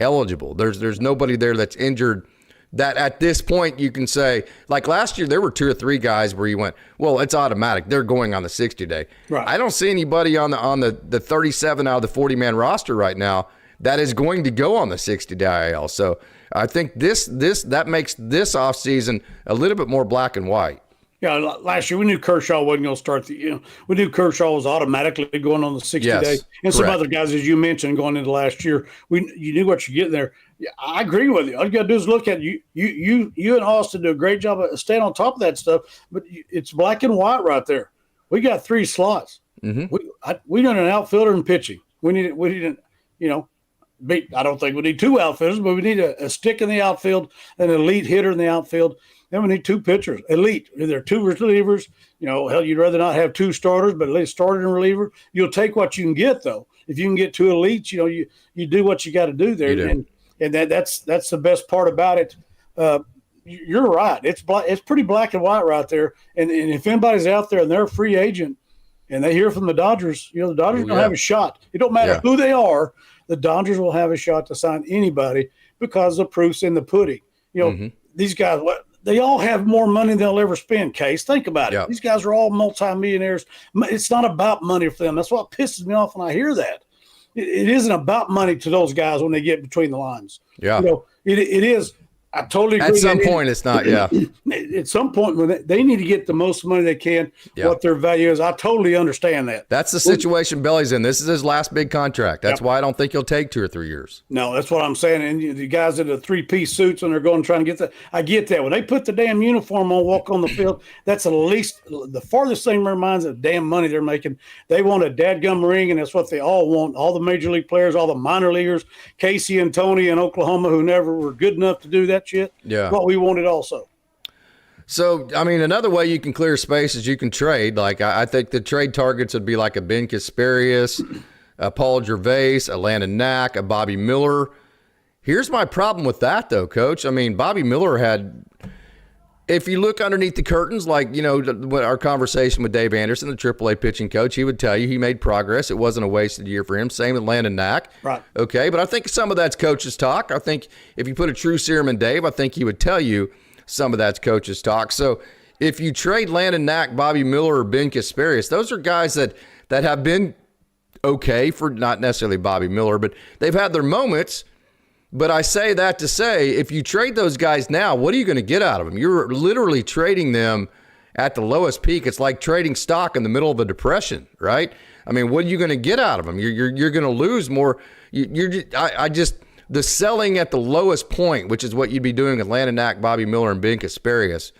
eligible. There's nobody there that's injured that at this point you can say, like last year, there were 2 or 3 guys where you went, well, it's automatic. They're going on the 60-day. Right. I don't see anybody on the 37 out of the 40-man roster right now that is going to go on the 60-day IL. So I think that makes this offseason a little bit more black and white. Yeah, last year we knew Kershaw wasn't going to start we knew Kershaw was automatically going on the 60-day. And some other guys, as you mentioned, going into last year, you knew what you're getting there. Yeah, I agree with you. All you got to do is look at you and Austin do a great job of staying on top of that stuff, but it's black and white right there. We got 3 slots. Mm-hmm. We need an outfielder and pitching. We didn't, I don't think we need 2 outfielders, but we need a stick in the outfield, an elite hitter in the outfield. Then we need 2 pitchers, elite. There are 2 relievers. Hell, you'd rather not have 2 starters, but at least starter and reliever. You'll take what you can get, though. If you can get 2 elites, you do what you got to do there. And that's the best part about it. You're right. It's pretty black and white right there. And if anybody's out there and they're a free agent and they hear from the Dodgers, the Dodgers don't have a shot. It don't matter who they are. The Dodgers will have a shot to sign anybody because the proof's in the pudding. These guys, they all have more money than they'll ever spend, Case. Think about it. These guys are all multimillionaires. It's not about money for them. That's what pisses me off when I hear that. It isn't about money to those guys when they get between the lines. Yeah. It is. I totally agree. At some point, it's not, At some point, when they need to get the most money they can, what their value is. I totally understand that. That's the situation Belly's in. This is his last big contract. That's why I don't think he'll take 2 or 3 years. No, that's what I'm saying. And the guys in the 3-piece suits and they're going trying to get that. I get that. When they put the damn uniform on, walk on the field, that's at least the farthest thing in their minds of the damn money they're making. They want a dadgum ring, and that's what they all want. All the major league players, all the minor leaguers, Casey and Tony in Oklahoma, who never were good enough to do that shit. Yeah. What we wanted also. So, another way you can clear space is you can trade. Like, I think the trade targets would be like a Ben Kasparius, a Paul Gervais, a Landon Knack, a Bobby Miller. Here's my problem with that, though, Coach. Bobby Miller had, if you look underneath the curtains, like, our conversation with Dave Anderson, the AAA pitching coach, he would tell you he made progress. It wasn't a wasted year for him. Same with Landon Knack. Right. Okay, but I think some of that's coach's talk. I think if you put a true serum in Dave, I think he would tell you some of that's coach's talk. So if you trade Landon Knack, Bobby Miller, or Ben Kasparius, those are guys that have been okay for, not necessarily Bobby Miller, but they've had their moments. But I say that to say, if you trade those guys now, what are you going to get out of them? You're literally trading them at the lowest peak. It's like trading stock in the middle of a depression, right? What are you going to get out of them? You're going to lose more. The selling at the lowest point, which is what you'd be doing with Landon Knack, Bobby Miller, and Ben Kasparius,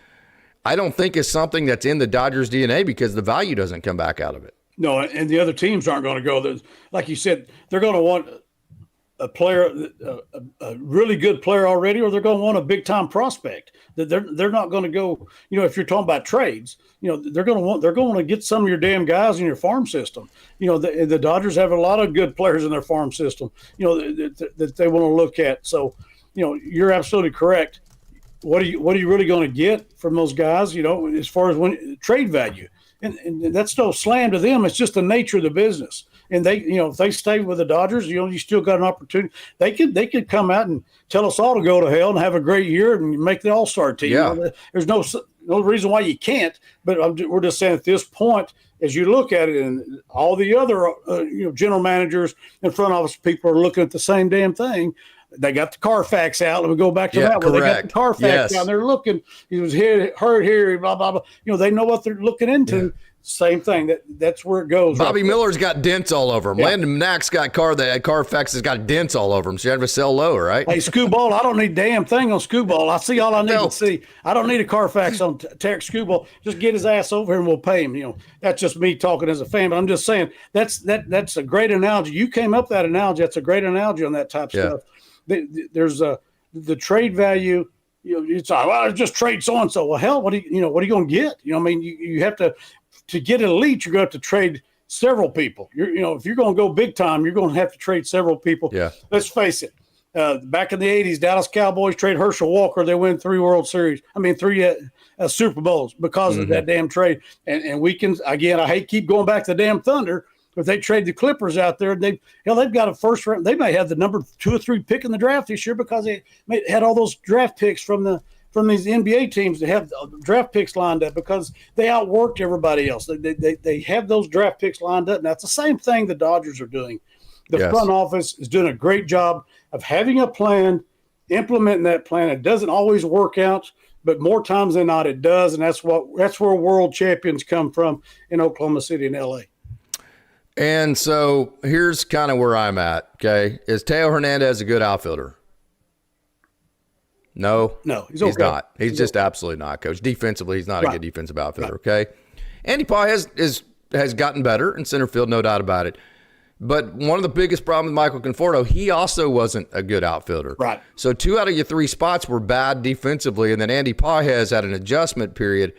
I don't think is something that's in the Dodgers' DNA because the value doesn't come back out of it. No, and the other teams aren't going to go. Like you said, they're going to want a player, a really good player already, or they're going to want a big time prospect. They're not going to go. If you're talking about trades, they're going to get some of your damn guys in your farm system. The Dodgers have a lot of good players in their farm system. That they want to look at. So, you're absolutely correct. What are you really going to get from those guys? As far as trade value, and that's no slam to them. It's just the nature of the business. And they, if they stay with the Dodgers, you still got an opportunity. They could come out and tell us all to go to hell and have a great year and make the All-Star team. Yeah. There's no reason why you can't. But we're just saying at this point, as you look at it, and all the other general managers and front office people are looking at the same damn thing. They got the Carfax out. Let me go back to that one. They got the Carfax out. And they're looking. He was hurt here. Blah blah blah. They know what they're looking into. Yeah. Same thing. That's where it goes. Bobby Miller's got dents all over him. Yeah. Landon Knack's got Carfax has got dents all over him. So you have to sell low, right? Hey, Scooball, I don't need a damn thing on Scooball. I see all I need to see. I don't need a Carfax on Tarek Scooball. Just get his ass over here and we'll pay him. That's just me talking as a fan. But I'm just saying that's a great analogy. You came up with that analogy. That's a great analogy on that type of stuff. There's the trade value. It's like, well, just trade so and so. Well, hell, what are you going to get? I mean, you have to get an elite. You're going to have to trade several people. If you're going to go big time, you're going to have to trade several people. Yeah. Let's face it. Back in the '80s, Dallas Cowboys trade Herschel Walker. They win 3 World Series. I mean, 3 Super Bowls because of that damn trade. And we can again. I hate keep going back to the damn Thunder. If they trade the Clippers out there, they've got a first round. They may have the number 2 or 3 pick in the draft this year because they had all those draft picks from these NBA teams. They have draft picks lined up because they outworked everybody else. They have those draft picks lined up. Now it's the same thing the Dodgers are doing. The front office is doing a great job of having a plan, implementing that plan. It doesn't always work out, but more times than not it does, and that's where world champions come from in Oklahoma City and LA. And so here's kind of where I'm at, okay? Is Teo Hernandez a good outfielder? No, he's okay. Not. He's just absolutely not, Coach. Defensively, he's not a good defensive outfielder, okay? Andy Pye has gotten better in center field, no doubt about it. But one of the biggest problems with Michael Conforto, he also wasn't a good outfielder. Right. So 2 out of your 3 spots were bad defensively, and then Andy Pye has had an adjustment period,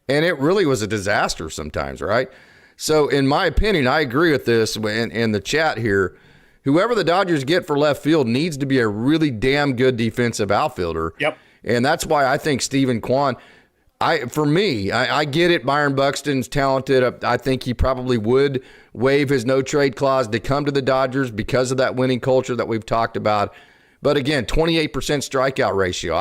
and it really was a disaster sometimes, right? So in my opinion, I agree with this in the chat here. Whoever the Dodgers get for left field needs to be a really damn good defensive outfielder. Yep. And that's why I think Stephen Kwan, I get it. Byron Buxton's talented. I think he probably would waive his no trade clause to come to the Dodgers because of that winning culture that we've talked about. But again, 28% strikeout ratio.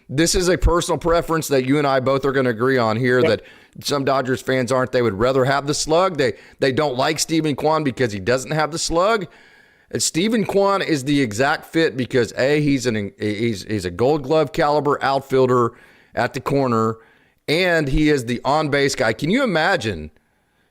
This is a personal preference that you and I both are going to agree on here that some Dodgers fans aren't. They would rather have the slug. They don't like Stephen Kwan because he doesn't have the slug. And Stephen Kwan is the exact fit because he's a Gold Glove caliber outfielder at the corner, and he is the on-base guy. Can you imagine?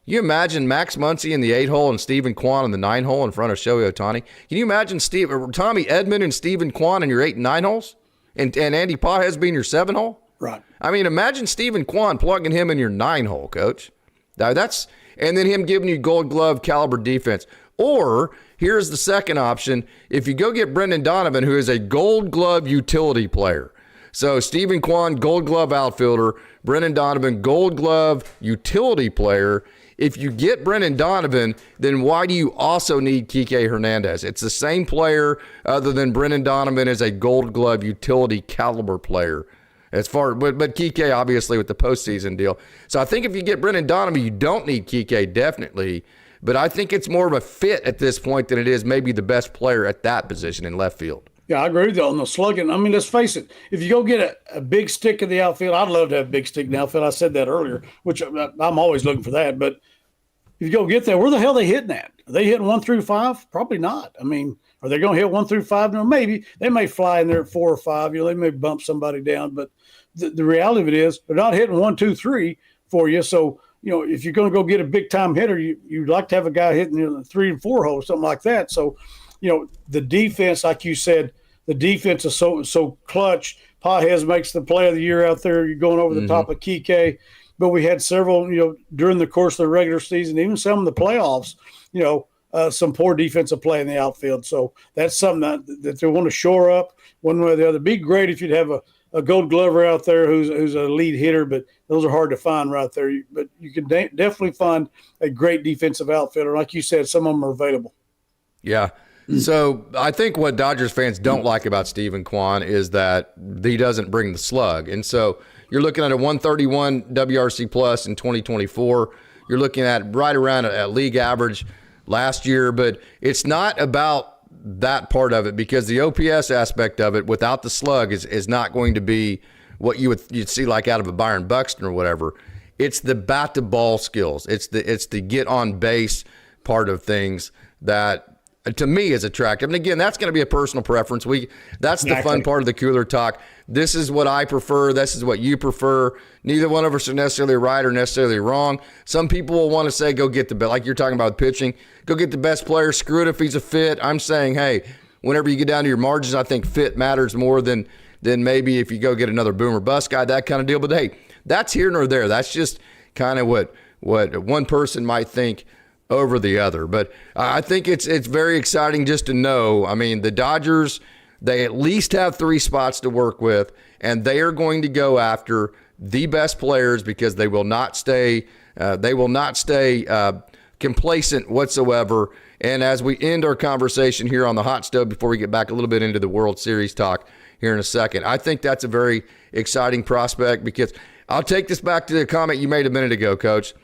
Max Muncy in the 8-hole and Stephen Kwan in the 9-hole in front of Shohei Otani? Can you imagine Tommy Edman and Stephen Kwan in your 8 and 9 holes? And Andy Pages being your 7-hole? Right. I mean, imagine Stephen Kwan plugging him in your 9-hole, Coach. And then him giving you Gold Glove caliber defense. Or here's the second option. If you go get Brendan Donovan, who is a Gold Glove utility player. So Stephen Kwan, Gold Glove outfielder. Brendan Donovan, Gold Glove utility player. If you get Brendan Donovan, then why do you also need Kike Hernandez? It's the same player other than Brendan Donovan is a Gold Glove utility caliber player. But Kike obviously with the postseason deal. So I think if you get Brendan Donovan, you don't need Kike definitely. But I think it's more of a fit at this point than it is maybe the best player at that position in left field. Yeah, I agree with you on the slugging. I mean, let's face it. If you go get a big stick in the outfield, I'd love to have a big stick in the outfield. I said that earlier, which I'm always looking for that. But if you go get there, where the hell are they hitting at? Are they hitting 1 through 5? Probably not. I mean, are they going to hit 1 through 5? No, maybe. They may fly in there at 4 or 5. They may bump somebody down. But the reality of it is they're not hitting 1, 2, 3 for you. So, if you're going to go get a big-time hitter, you'd like to have a guy hitting 3 and 4 holes, something like that. So, the defense, like you said, the defense is so clutch. Pages makes the play of the year out there. You're going over the top of Kike. But we had several, during the course of the regular season, even some of the playoffs, some poor defensive play in the outfield. So that's something that they want to shore up one way or the other. It'd be great if you'd have a Gold Glover out there who's a lead hitter, but those are hard to find right there. But you can definitely find a great defensive outfielder. Like you said, some of them are available. Yeah. So I think what Dodgers fans don't like about Stephen Kwan is that he doesn't bring the slug. And so you're looking at a 131 WRC plus in 2024. You're looking at right around a league average last year, but it's not about that part of it because the OPS aspect of it without the slug is not going to be what you'd see like out of a Byron Buxton or whatever. It's the bat to ball skills. It's the get on base part of things that to me is attractive. And again, that's going to be a personal preference. That's the fun part of the cooler talk. This is what I prefer. This is what you prefer. Neither one of us are necessarily right or necessarily wrong. Some people will want to say, go get the best, like you're talking about with pitching, go get the best player. Screw it if he's a fit. I'm saying, hey, whenever you get down to your margins, I think fit matters more than maybe if you go get another boom or bust guy, that kind of deal. But hey, that's here nor there. That's just kind of what one person might think over the other. But I think it's very exciting just to know. I mean, the Dodgers, they at least have 3 spots to work with, and they are going to go after the best players because they will not stay complacent whatsoever. And as we end our conversation here on the hot stove, before we get back a little bit into the World Series talk here in a second, I think that's a very exciting prospect because I'll take this back to the comment you made a minute ago, Coach.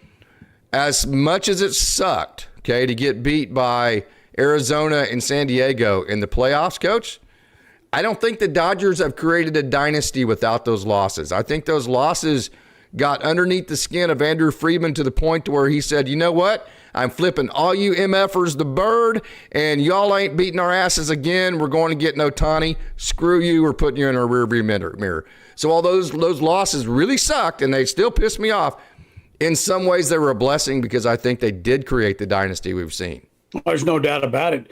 As much as it sucked, okay, to get beat by Arizona and San Diego in the playoffs, Coach, I don't think the Dodgers have created a dynasty without those losses. I think those losses got underneath the skin of Andrew Friedman to the point to where he said, you know what? I'm flipping all you MFers the bird, and y'all ain't beating our asses again. We're going to get Otani. Screw you. We're putting you in our rearview mirror. So all those losses really sucked, and they still pissed me off. In some ways, they were a blessing because I think they did create the dynasty we've seen. There's no doubt about it.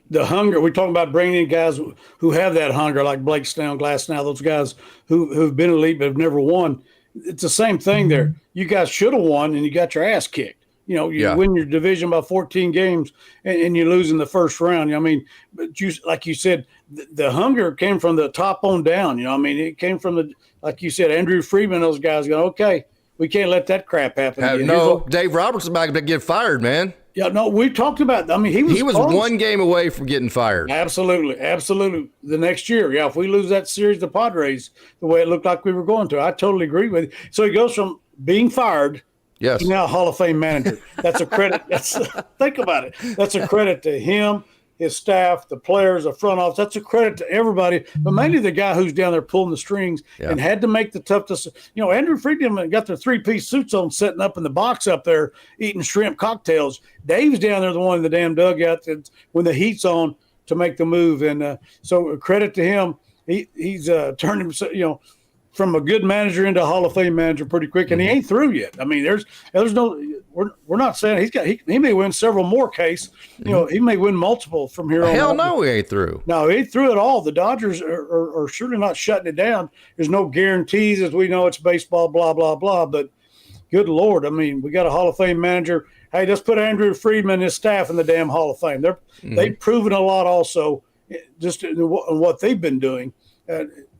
The hunger, we're talking about bringing in guys who have that hunger, like Blake Snell, Glasnow, those guys who've been elite but have never won. It's the same thing there. You guys should have won, and you got your ass kicked. You win your division by 14 games, and you lose in the first round. I mean, but like you said, the hunger came from the top on down. It came from like you said, Andrew Friedman, those guys going, okay, we can't let that crap happen. No, Dave Roberts is about to get fired, man. Yeah, no, we talked about. I mean, he was one game away from getting fired. Absolutely. The next year, if we lose that series, the Padres, the way it looked like we were going to, I totally agree with you. So he goes from being fired, to now Hall of Fame manager. That's a credit. Think about it. That's a credit to him, his staff, the players, the front office. That's a credit to everybody, but mainly the guy who's down there pulling the strings and had to make the tough decision. Andrew Friedman got their 3-piece suits on, setting up in the box up there, eating shrimp cocktails. Dave's down there, the one in the damn dugout when the heat's on to make the move. And so credit to him. He's turned himself, from a good manager into a Hall of Fame manager pretty quick, and he ain't through yet. I mean, there's no. We're not saying he may win several more cases. He may win multiple from here on. Hell no, he ain't through. No, he ain't through at all. The Dodgers are surely not shutting it down. There's no guarantees, as we know. It's baseball, blah blah blah. But good Lord, I mean, we got a Hall of Fame manager. Hey, let's put Andrew Friedman and his staff in the damn Hall of Fame. They've proven a lot also, just in what they've been doing.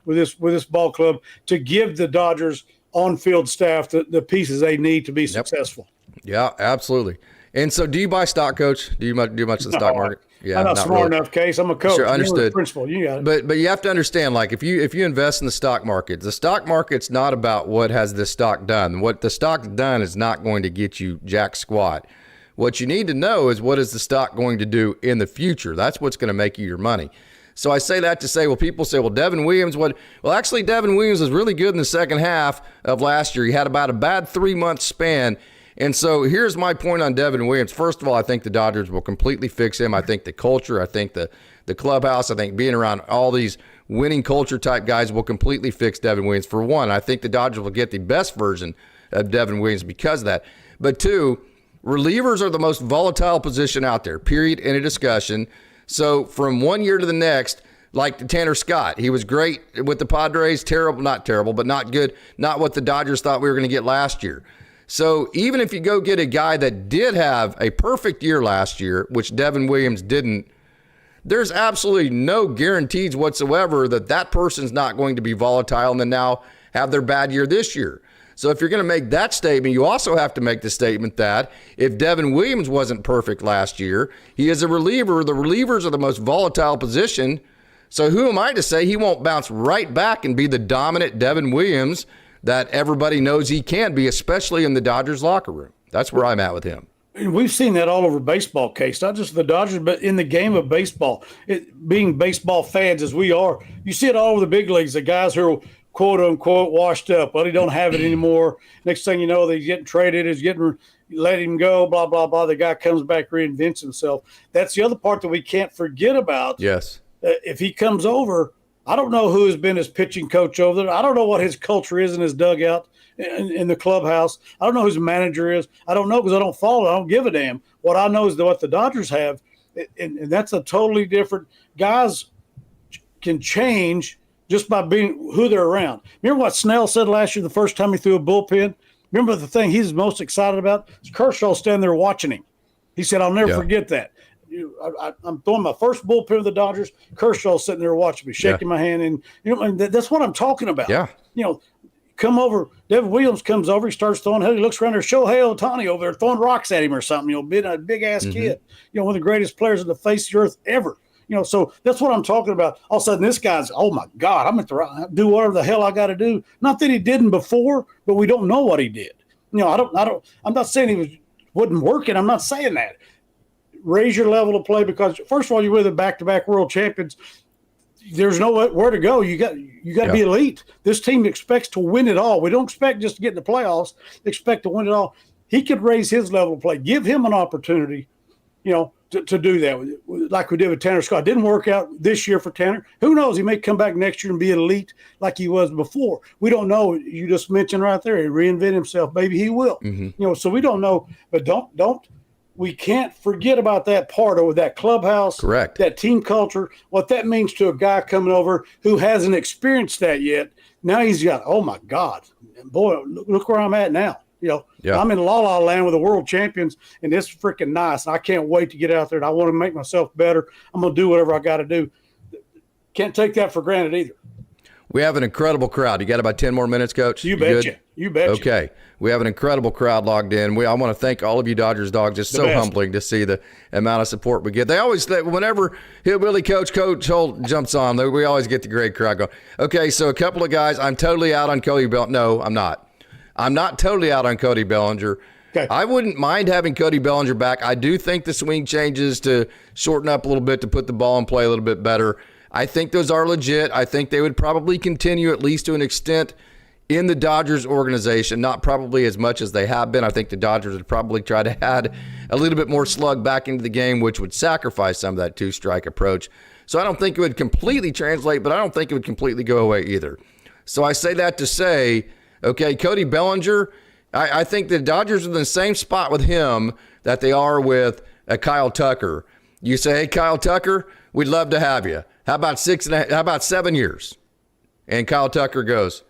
With this ball club to give the Dodgers on-field staff the pieces they need to be successful. Yeah, absolutely. And so do you buy stock, Coach? Do you do much of the stock market? Yeah, I'm not smart enough, Case. I'm a coach. Sure, understood. Principal, you got it. But you have to understand, like if you invest in the stock market's not about what has the stock done. What the stock's done is not going to get you jack squat. What you need to know is what is the stock going to do in the future. That's what's going to make you your money. So I say that to say, people say, Devin Williams, actually Devin Williams was really good in the second half of last year. He had about a bad 3-month span. And so here's my point on Devin Williams. First of all, I think the Dodgers will completely fix him. I think the culture, I think the clubhouse, I think being around all these winning culture type guys will completely fix Devin Williams. For one, I think the Dodgers will get the best version of Devin Williams because of that. But two, relievers are the most volatile position out there, period, in a discussion. So from one year to the next, like Tanner Scott, he was great with the Padres, not terrible, but not good, not what the Dodgers thought we were going to get last year. So even if you go get a guy that did have a perfect year last year, which Devin Williams didn't, there's absolutely no guarantees whatsoever that person's not going to be volatile and then now have their bad year this year. So if you're going to make that statement, you also have to make the statement that if Devin Williams wasn't perfect last year, he is a reliever. The relievers are the most volatile position. So who am I to say he won't bounce right back and be the dominant Devin Williams that everybody knows he can be, especially in the Dodgers locker room? That's where I'm at with him. We've seen that all over baseball, Case, not just the Dodgers, but in the game of baseball. Being baseball fans as we are, you see it all over the big leagues, the guys who are quote unquote washed up. Well, he don't have it anymore. Next thing you know, he's getting traded. He's getting, let him go, blah, blah, blah. The guy comes back, reinvents himself. That's the other part that we can't forget about. Yes. If he comes over, I don't know who has been his pitching coach over there. I don't know what his culture is in his dugout, in the clubhouse. I don't know who his manager is. I don't know because I don't follow. I don't give a damn. What I know is what the Dodgers have, and that's a totally different – guys can change just by being who they're around. Remember what Snell said last year the first time he threw a bullpen? Remember the thing he's most excited about? Kershaw standing there watching him. He said, I'll never forget that. I'm throwing my first bullpen of the Dodgers. Kershaw's sitting there watching me, shaking my hand, and and that's what I'm talking about. Yeah, come over. Devin Williams comes over. He starts throwing. He looks around there. Shohei Otani over there throwing rocks at him or something. Being a big ass kid. One of the greatest players on the face of the earth ever. So that's what I'm talking about. All of a sudden, this guy's, oh my God, I'm going to do whatever the hell I got to do. Not that he didn't before, but we don't know what he did. I'm not saying he wasn't working. I'm not saying that. Raise your level of play because first of all, you're with the back-to-back world champions. There's nowhere to go. You got to be elite. This team expects to win it all. We don't expect just to get in the playoffs. They expect to win it all. He could raise his level of play. Give him an opportunity, to do that like we did with Tanner Scott. Didn't work out this year for Tanner. Who knows? He may come back next year and be elite like he was before. We don't know. You just mentioned right there, he reinvent himself. Maybe he will. So we don't know. But don't. We can't forget about that part of that clubhouse, correct? That team culture, what that means to a guy coming over who hasn't experienced that yet. Now he's got, oh my God, boy, look where I'm at now. I'm in La La Land with the world champions, and it's freaking nice. I can't wait to get out there, and I want to make myself better. I'm going to do whatever I got to do. Can't take that for granted either. We have an incredible crowd. You got about 10 more minutes, Coach? You betcha. You betcha. Okay. We have an incredible crowd logged in. I want to thank all of you Dodgers dogs. It's so humbling to see the amount of support we get. They always, whenever Hillbilly Coach Holt jumps on, we always get the great crowd going. Okay, so a couple of guys. I'm totally out on Cody Bellinger. No, I'm not. I'm not totally out on Cody Bellinger. Okay. I wouldn't mind having Cody Bellinger back. I do think the swing changes to shorten up a little bit to put the ball in play a little bit better. I think those are legit. I think they would probably continue at least to an extent in the Dodgers organization, not probably as much as they have been. I think the Dodgers would probably try to add a little bit more slug back into the game, which would sacrifice some of that two-strike approach. So I don't think it would completely translate, but I don't think it would completely go away either. So I say that to say, okay, Cody Bellinger, I think the Dodgers are in the same spot with him that they are with Kyle Tucker. You say, hey, Kyle Tucker, we'd love to have you. How about 7 years? And Kyle Tucker goes,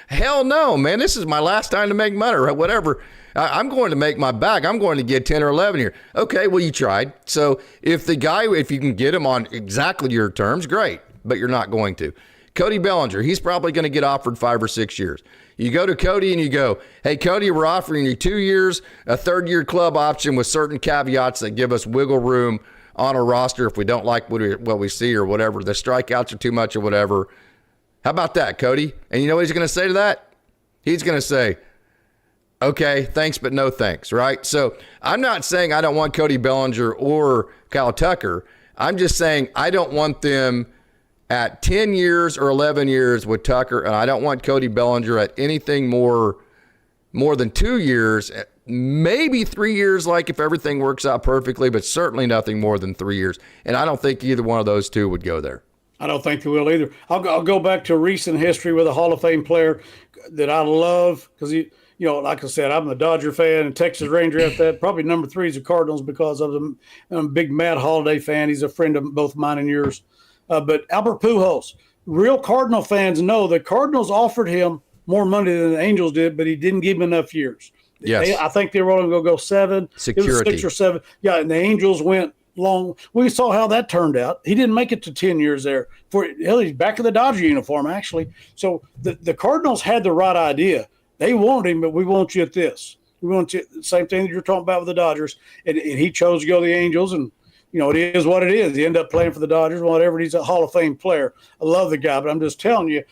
hell no, man. This is my last time to make money or whatever. I'm going to make my back. I'm going to get 10 or 11 here. Okay, well, you tried. So if you can get him on exactly your terms, great, but you're not going to. Cody Bellinger, he's probably going to get offered 5 or 6 years. You go to Cody and you go, hey, Cody, we're offering you 2 years, a third-year club option with certain caveats that give us wiggle room on a roster if we don't like what we see or whatever. The strikeouts are too much or whatever. How about that, Cody? And you know what he's going to say to that? He's going to say, okay, thanks, but no thanks, right? So I'm not saying I don't want Cody Bellinger or Kyle Tucker. I'm just saying I don't want them at 10 years or 11 years with Tucker, and I don't want Cody Bellinger at anything more than 2 years, maybe 3 years, like if everything works out perfectly, but certainly nothing more than 3 years. And I don't think either one of those two would go there. I don't think they will either. I'll go back to recent history with a Hall of Fame player that I love because like I said, I'm a Dodger fan and Texas Ranger at that. Probably number 3 is the Cardinals because of them. I'm a big Matt Holliday fan. He's a friend of both mine and yours. But Albert Pujols, real Cardinal fans know the Cardinals offered him more money than the Angels did, but he didn't give him enough years. Yes. I think they were only going to go 7. Security. It was 6 or 7. Yeah, and the Angels went long. We saw how that turned out. He didn't make it to 10 years there. He's back in the Dodger uniform, actually. So the Cardinals had the right idea. They wanted him, but we want you at this. We want you same thing that you're talking about with the Dodgers. And he chose to go to the Angels, and it is what it is. He ended up playing for the Dodgers, whatever. He's a Hall of Fame player. I love the guy, but I'm just telling you,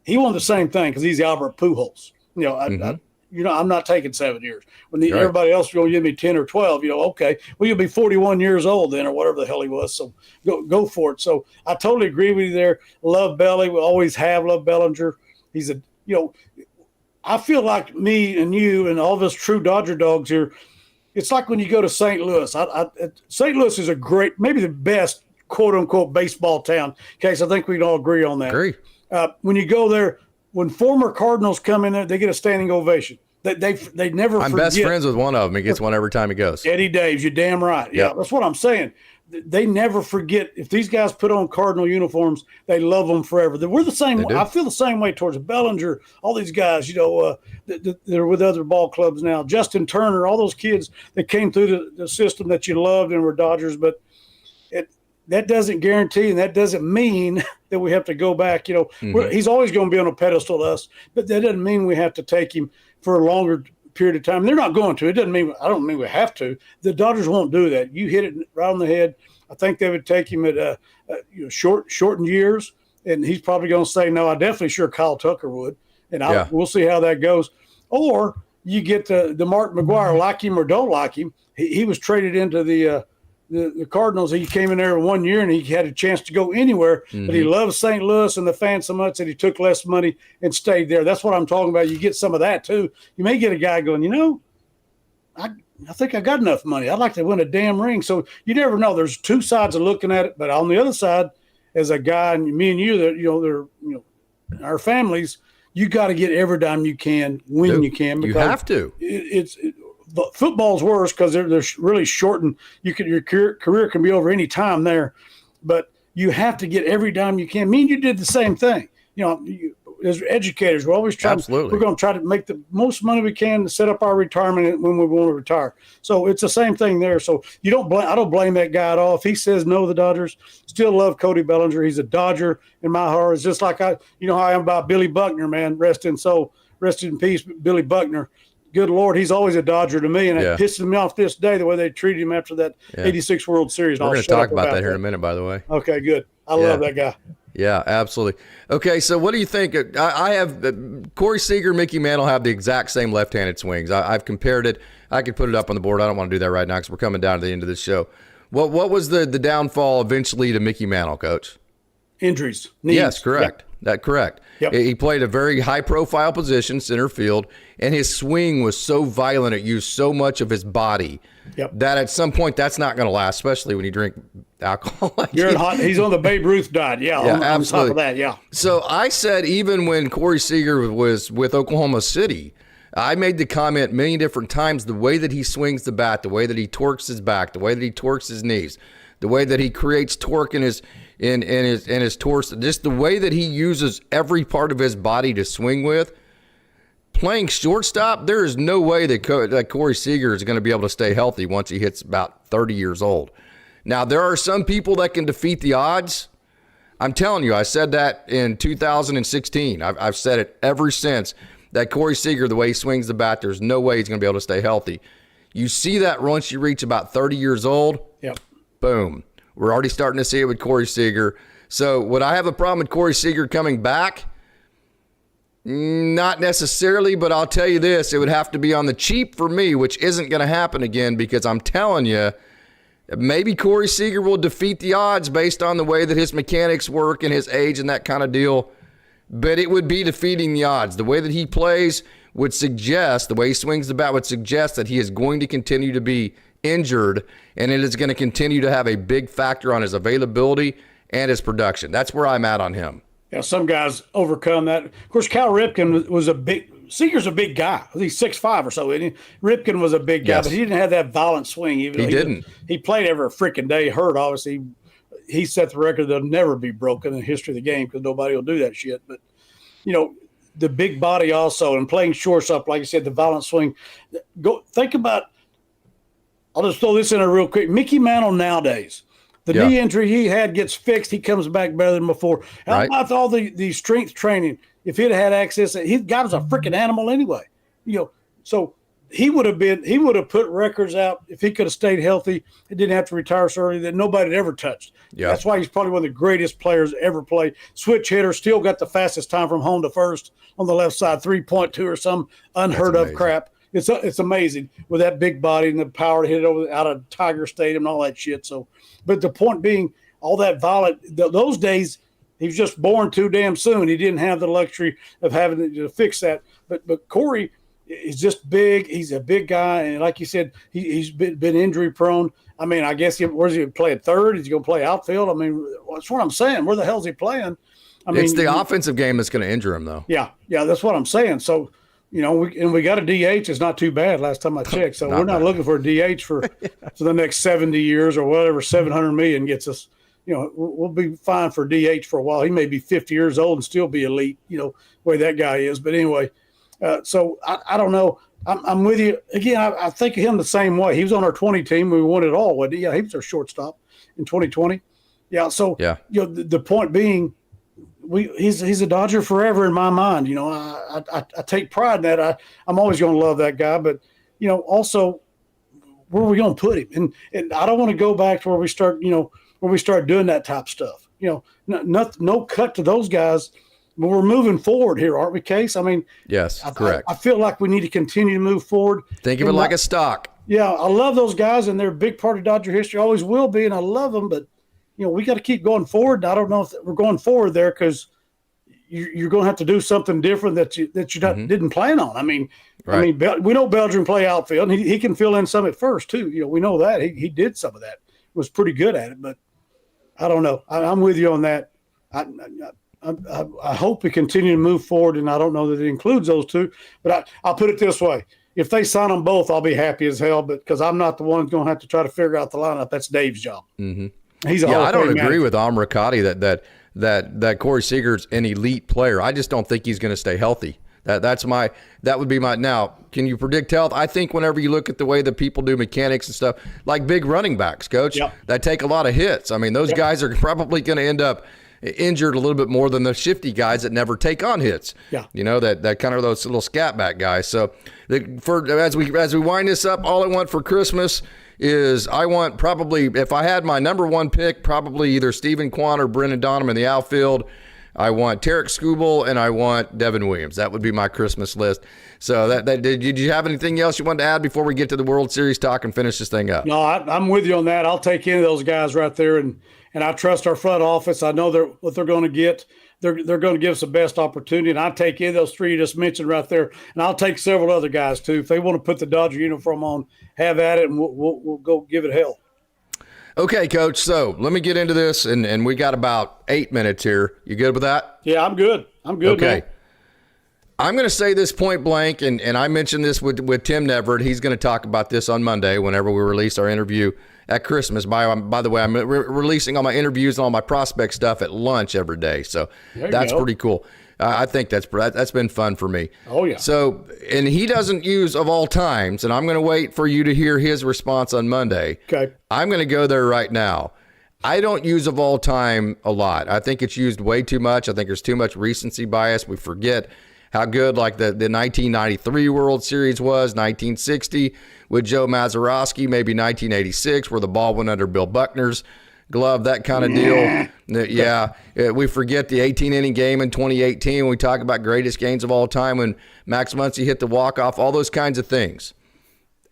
he wanted the same thing because he's Albert Pujols. I'm not taking 7 years. When everybody else is going to give me 10 or 12, okay, well, you'll be 41 years old then or whatever the hell he was. So go for it. So I totally agree with you there. Love Belly. We always have loved Bellinger. He's I feel like me and you and all of us true Dodger dogs here, it's like when you go to St. Louis. St. Louis is maybe the best quote unquote baseball town. Okay, so I think we can all agree on that. Agree. When you go there, when former Cardinals come in there, they get a standing ovation. They never. I'm best friends with one of them. He gets one every time he goes. Eddie Daves, you're damn right. Yeah, that's what I'm saying. They never forget. If these guys put on Cardinal uniforms, they love them forever. We're the same. I feel the same way towards Bellinger. All these guys, they're with other ball clubs now. Justin Turner, all those kids that came through the system that you loved and were Dodgers, but that doesn't guarantee and that doesn't mean that we have to go back. He's always going to be on a pedestal to us, but that doesn't mean we have to take him for a longer period of time. They're not going to. I don't mean we have to. The Dodgers won't do that. You hit it right on the head. I think they would take him at shortened years, and he's probably going to say no. I definitely sure Kyle Tucker would, and we'll see how that goes. Or you get the Mark McGwire, like him or don't like him. He was traded into the Cardinals. He came in there 1 year and he had a chance to go anywhere, but he loves St. Louis and the fans so much that he took less money and stayed there. That's what I'm talking about. You get some of that too. You may get a guy going, I think I got enough money. I'd like to win a damn ring. So you never know. There's two sides of looking at it, but on the other side, as a guy, and me and you, that our families, you got to get every dime you can when you can. You have to. But football's worse because they're really shortened. Your career can be over any time there, but you have to get every dime you can. Me and you did the same thing. As educators, we're always trying. We're going to try to make the most money we can to set up our retirement when we want to retire. So it's the same thing there. So I don't blame that guy at all. If he says no, the Dodgers still love Cody Bellinger. He's a Dodger in my heart. It's just like how I am about Billy Buckner, man. Rest in peace, Billy Buckner. Good Lord, he's always a Dodger to me, and it pisses me off this day the way they treated him after that 86 World Series. We're going to talk about that here in a minute, by the way. Okay, good. I love that guy. Yeah, absolutely. Okay, so what do you think? I have Corey Seager, Mickey Mantle have the exact same left-handed swings. I've compared it. I could put it up on the board. I don't want to do that right now because we're coming down to the end of this show. What was the downfall eventually to Mickey Mantle, Coach? Injuries. Knees. Yes, correct. Yep. Correct. Yep. He played a very high-profile position, center field, and his swing was so violent. It used so much of his body that at some point that's not going to last, especially when you drink alcohol. He's on the Babe Ruth diet. Absolutely. On top of that, So I said even when Corey Seager was with Oklahoma City, I made the comment many different times, the way that he swings the bat, the way that he torques his back, the way that he torques his knees, the way that he creates torque in his torso, just the way that he uses every part of his body to swing with. Playing shortstop, there is no way that Corey Seager is going to be able to stay healthy once he hits about 30 years old. Now, there are some people that can defeat the odds. I'm telling you, I said that in 2016. I've said it ever since, that Corey Seager, the way he swings the bat, there's no way he's going to be able to stay healthy. You see that once you reach about 30 years old, boom. We're already starting to see it with Corey Seager. So would I have a problem with Corey Seager coming back? Not necessarily, but I'll tell you this. It would have to be on the cheap for me, which isn't going to happen again, because I'm telling you, maybe Corey Seager will defeat the odds based on the way that his mechanics work and his age and that kind of deal. But it would be defeating the odds. The way that he plays would suggest, the way he swings the bat would suggest that he is going to continue to be injured, and it is going to continue to have a big factor on his availability and his production. That's where I'm at on him. Yeah, some guys overcome that. Of course, Cal Ripken was Seager's a big guy. He's 6'5" or so, isn't he? Ripken was a big guy, but he didn't have that violent swing. He didn't. He played every freaking day, hurt, obviously. He set the record that'll never be broken in the history of the game because nobody will do that shit. But, the big body also, and playing shortstop, like you said, the violent swing. Think about, I'll just throw this in there real quick. Mickey Mantle nowadays, the knee injury he had gets fixed. He comes back better than before. How about all the strength training? If he'd had access, he got was a freaking animal anyway. So he would have put records out if he could have stayed healthy and didn't have to retire so early that nobody had ever touched. Yeah. That's why he's probably one of the greatest players ever played. Switch hitter, still got the fastest time from home to first on the left side, 3.2 or some unheard of crap. It's amazing with that big body and the power to hit it out of Tiger Stadium and all that shit. So, but the point being, all that violent, those days, He was just born too damn soon. He didn't have the luxury of having to fix that. But Corey is just big. He's a big guy, and like you said, he's been injury prone. I mean, I guess where's he playing third? Is he going to play outfield? I mean, that's what I'm saying. Where the hell is he playing? I mean, it's the offensive game that's going to injure him, though. Yeah, that's what I'm saying. So, we got a DH. It's not too bad last time I checked. So we're not looking for a DH for the next 70 years or whatever 700 million gets us. We'll be fine for DH for a while. He may be 50 years old and still be elite, the way that guy is. But anyway, so I don't know. I'm with you. Again, I think of him the same way. He was on our 20 team. We won it all. Yeah, he was our shortstop in 2020. Yeah, so the point being, he's a Dodger forever in my mind. I take pride in that. I'm always going to love that guy. But, also, where are we going to put him? And I don't want to go back to where we start doing that type of stuff. No cut to those guys. But we're moving forward here, aren't we, Case? I mean, yes, correct. I feel like we need to continue to move forward. Think of it like a stock. Yeah, I love those guys, and they're a big part of Dodger history. Always will be, and I love them. But we got to keep going forward. And I don't know if we're going forward there because you're going to have to do something different that you didn't plan on. I mean, right. We know Belgium play outfield, and he can fill in some at first too. We know that he did some of that. Was pretty good at it, but I don't know. I'm with you on that. I hope we continue to move forward, and I don't know that it includes those two. But I'll put it this way: if they sign them both, I'll be happy as hell. But because I'm not the one going to have to try to figure out the lineup, that's Dave's job. Mm-hmm. He's I don't agree with Amrakati that Corey Seager's an elite player. I just don't think he's going to stay healthy. That would be my. Now, can you predict health? I think whenever you look at the way that people do mechanics and stuff, like big running backs, Coach, that take a lot of hits. I mean, those guys are probably going to end up injured a little bit more than the shifty guys that never take on hits. Yeah, that kind of those little scat back guys. So, as we wind this up, all I want for Christmas is I want probably, if I had my number one pick, probably either Stephen Kwan or Brendan Donham in the outfield. I want Tarek Skubal and I want Devin Williams. That would be my Christmas list. So did you have anything else you wanted to add before we get to the World Series talk and finish this thing up? No, I'm with you on that. I'll take any of those guys right there, and I trust our front office. I know what they're going to get. They're going to give us the best opportunity, and I'll take any of those three you just mentioned right there, and I'll take several other guys too. If they want to put the Dodger uniform on, have at it, and we'll go give it hell. Okay, Coach, so let me get into this, and we got about 8 minutes here. You good with that? Yeah, I'm good. Okay. Man. I'm going to say this point blank, and I mentioned this with Tim Neverett. He's going to talk about this on Monday whenever we release our interview at Christmas. By the way, I'm releasing all my interviews and all my prospect stuff at lunch every day, so that's pretty cool. I think that's been fun for me. Oh, yeah. So, and he doesn't use of all times, and I'm going to wait for you to hear his response on Monday. Okay. I'm going to go there right now. I don't use of all time a lot. I think it's used way too much. I think there's too much recency bias. We forget how good like the 1993 World Series was, 1960 with Joe Mazeroski, maybe 1986 where the ball went under Bill Buckner's glove, that kind of deal. Yeah, we forget the 18-inning game in 2018 when we talk about greatest games of all time when Max Muncy hit the walk-off, all those kinds of things.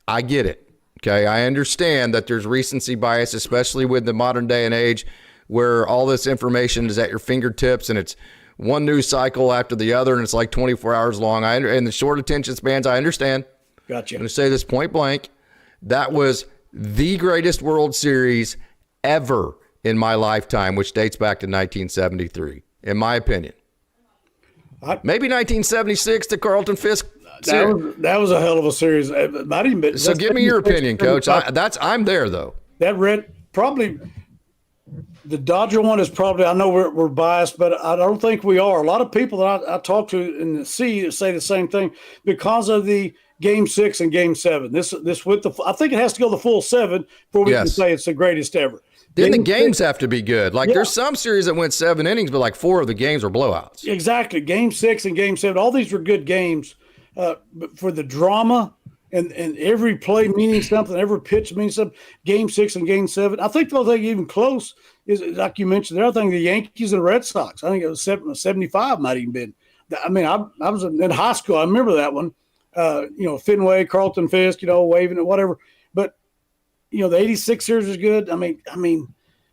I get it, okay? I understand that there's recency bias, especially with the modern day and age where all this information is at your fingertips and it's one news cycle after the other and it's like 24 hours long. And the short attention spans, I understand. Gotcha. I'm going to say this point blank. That was the greatest World Series ever in my lifetime, which dates back to 1973, in my opinion. Maybe 1976 to Carlton Fisk. That was a hell of a series. So give me your opinion, Coach. I'm there though. Probably the Dodger one is probably. I know we're biased, but I don't think we are. A lot of people that I talk to and see say the same thing because of the Game 6 and Game 7. This with I think it has to go the full 7 before we can say it's the greatest ever. Then the games have to be good. Like there's some series that went 7 innings, but like 4 of the games were blowouts. Exactly. Game 6 and Game 7. All these were good games. But for the drama and every play meaning something, every pitch means something. Game 6 and Game 7. I think the only thing even close is, like you mentioned, the other thing, the Yankees and Red Sox. I think it was 75 might even been. I mean, I was in high school. I remember that one. Fenway, Carlton Fisk, waving it, whatever. But the 86 series was good. I mean,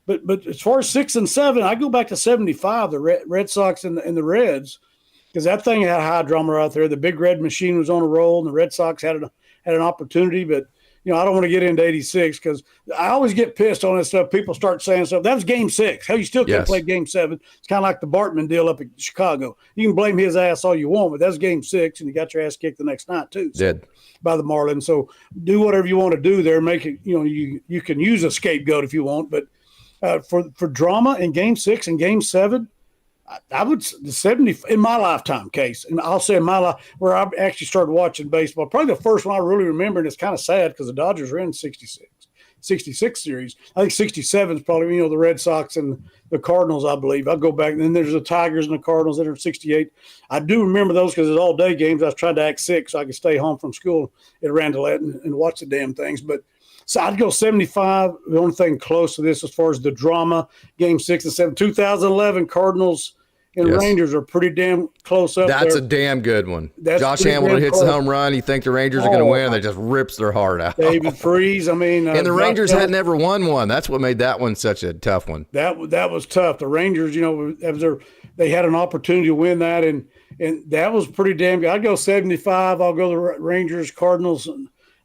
But as far as 6 and 7, I go back to 75, the Red Sox and the Reds, because that thing had high drama out there. The Big Red Machine was on a roll, and the Red Sox had an opportunity. But, I don't want to get into 86 because I always get pissed on this stuff. People start saying stuff. That was Game 6. Hell, you still can't play Game 7. It's kind of like the Bartman deal up in Chicago. You can blame his ass all you want, but that's Game 6, and you got your ass kicked the next night too. So, by the Marlins. So do whatever you want to do there. Make it, you can use a scapegoat if you want, but for drama in Game 6 and Game 7, I would 70 in my lifetime case, and I'll say in my life where I actually started watching baseball. Probably the first one I really remember, and it's kind of sad because the Dodgers are in 66 series. I think 67 is probably the Red Sox and the Cardinals. I believe I'll go back, and then there's the Tigers and the Cardinals that are 68. I do remember those because it's all day games. I was trying to act sick so I could stay home from school at Randolph and watch the damn things, but. So I'd go 75. The only thing close to this as far as the drama, Game 6 and 7, 2011 Cardinals and Rangers are pretty damn close up. That's there. a damn good one. Josh Hamilton hits the home run. You think the Rangers are going to win, and they just rips their heart out. David Freese. I mean, and the Rangers had never won one. That's what made that one such a tough one. That was tough. The Rangers, they had an opportunity to win that, and that was pretty damn good. I'd go 75. I'll go the Rangers, Cardinals,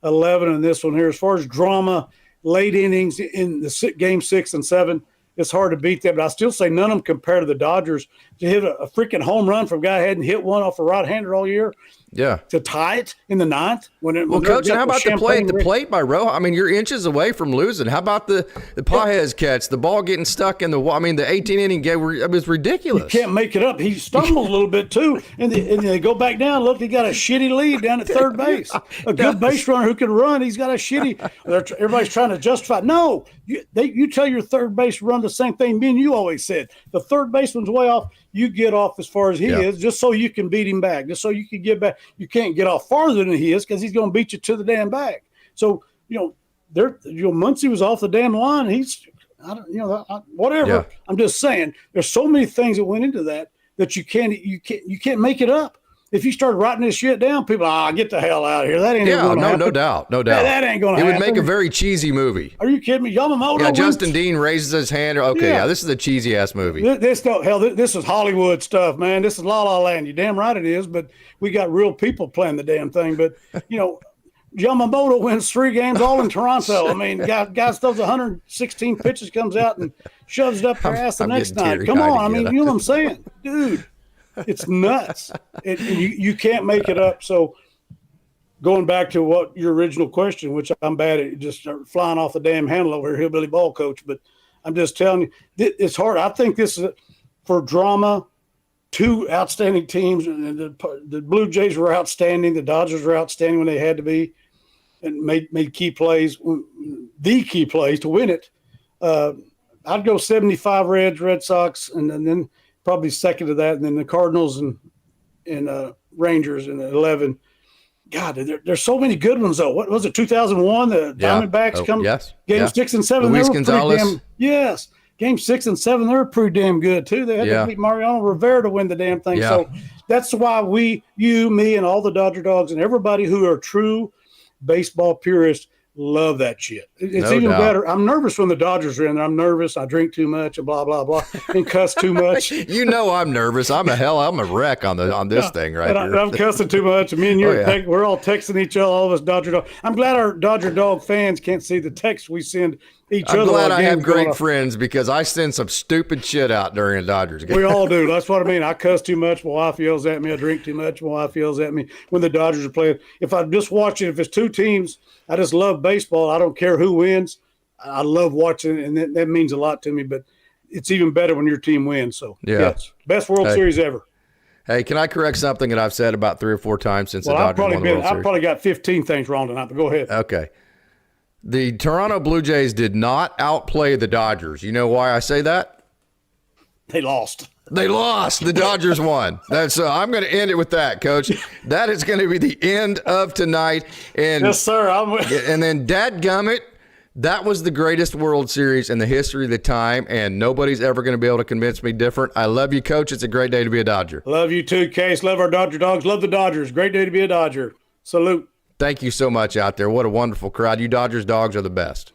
11 in this one here. As far as drama, late innings in the Game 6 and 7, it's hard to beat that. But I still say none of them compare to the Dodgers. To hit a freaking home run from a guy who hadn't hit one off a right-hander all year. Yeah. To tie it in the ninth. Coach, and how about the play at the plate by Rojo? I mean, you're inches away from losing. How about the Pages catch, the ball getting stuck in the wall? I mean, the 18-inning game, it was ridiculous. You can't make it up. He stumbled a little bit, too. And they go back down. Look, he got a shitty lead down at third base. A good base runner who can run, he's got a shitty. Everybody's trying to justify. No, you tell your third base run the same thing me and you always said. The third baseman's way off. You get off as far as he is, just so you can beat him back, just so you can get back. You can't get off farther than he is because he's going to beat you to the damn bag. So, Muncy was off the damn line. Whatever. Yeah. I'm just saying, there's so many things that went into that you can't make it up. If you start writing this shit down, people, get the hell out of here. That ain't going to happen. No doubt. That ain't going to happen. It would make a very cheesy movie. Are you kidding me? Yamamoto. Yeah, Justin Dean raises his hand. Okay, this is a cheesy ass movie. This is Hollywood stuff, man. This is La La Land. You damn right it is. But we got real people playing the damn thing. But Yamamoto wins 3 games all in Toronto. I mean, guy throws 116 pitches, comes out and shoves it up their ass the next night. Come on, I mean, you know what I'm saying, dude. It's nuts. You can't make it up. So going back to what your original question, which I'm bad at just flying off the damn handle over here, hillbilly ball coach, but I'm just telling you, it's hard. I think this is for drama, 2 outstanding teams. The Blue Jays were outstanding. The Dodgers were outstanding when they had to be and made key plays, the key plays to win it. I'd go 75 Red Sox, and then probably second to that, and then the Cardinals and Rangers in 11. God, there's so many good ones, though. What was it, 2001? The Diamondbacks come Game 6 and 7. Luis Gonzalez. Game 6 and 7, they were pretty damn good, too. They had to beat Mariano Rivera to win the damn thing. Yeah. So that's why you, me, and all the Dodger dogs and everybody who are true baseball purists love that shit. It's even better. I'm nervous when the Dodgers are in there. I'm nervous. I drink too much and blah, blah, blah, and cuss too much. I'm nervous. I'm a wreck on this thing right here. I'm cussing too much. Me and you, we're all texting each other, all of us Dodger dog. I'm glad our Dodger dog fans can't see the text we send each other. I'm glad I have great friends because I send some stupid shit out during a Dodgers game. We all do. That's what I mean. I cuss too much. My wife yells at me. I drink too much. My wife yells at me when the Dodgers are playing. If I'm just watching, if it's 2 teams, I just love baseball. I don't care who wins. I love watching it, and that means a lot to me. But it's even better when your team wins. So, yes, best World Series ever. Hey, can I correct something that I've said about 3 or 4 times since the Dodgers won the World Series? I've probably got 15 things wrong tonight, but go ahead. Okay. The Toronto Blue Jays did not outplay the Dodgers. You know why I say that? They lost. The Dodgers won. That's I'm going to end it with that, Coach. That is going to be the end of tonight. And yes, sir. And then, dadgummit, that was the greatest World Series in the history of the time, and nobody's ever going to be able to convince me different. I love you, Coach. It's a great day to be a Dodger. Love you too, Case. Love our Dodger dogs. Love the Dodgers. Great day to be a Dodger. Salute. Thank you so much out there. What a wonderful crowd. You Dodgers dogs are the best.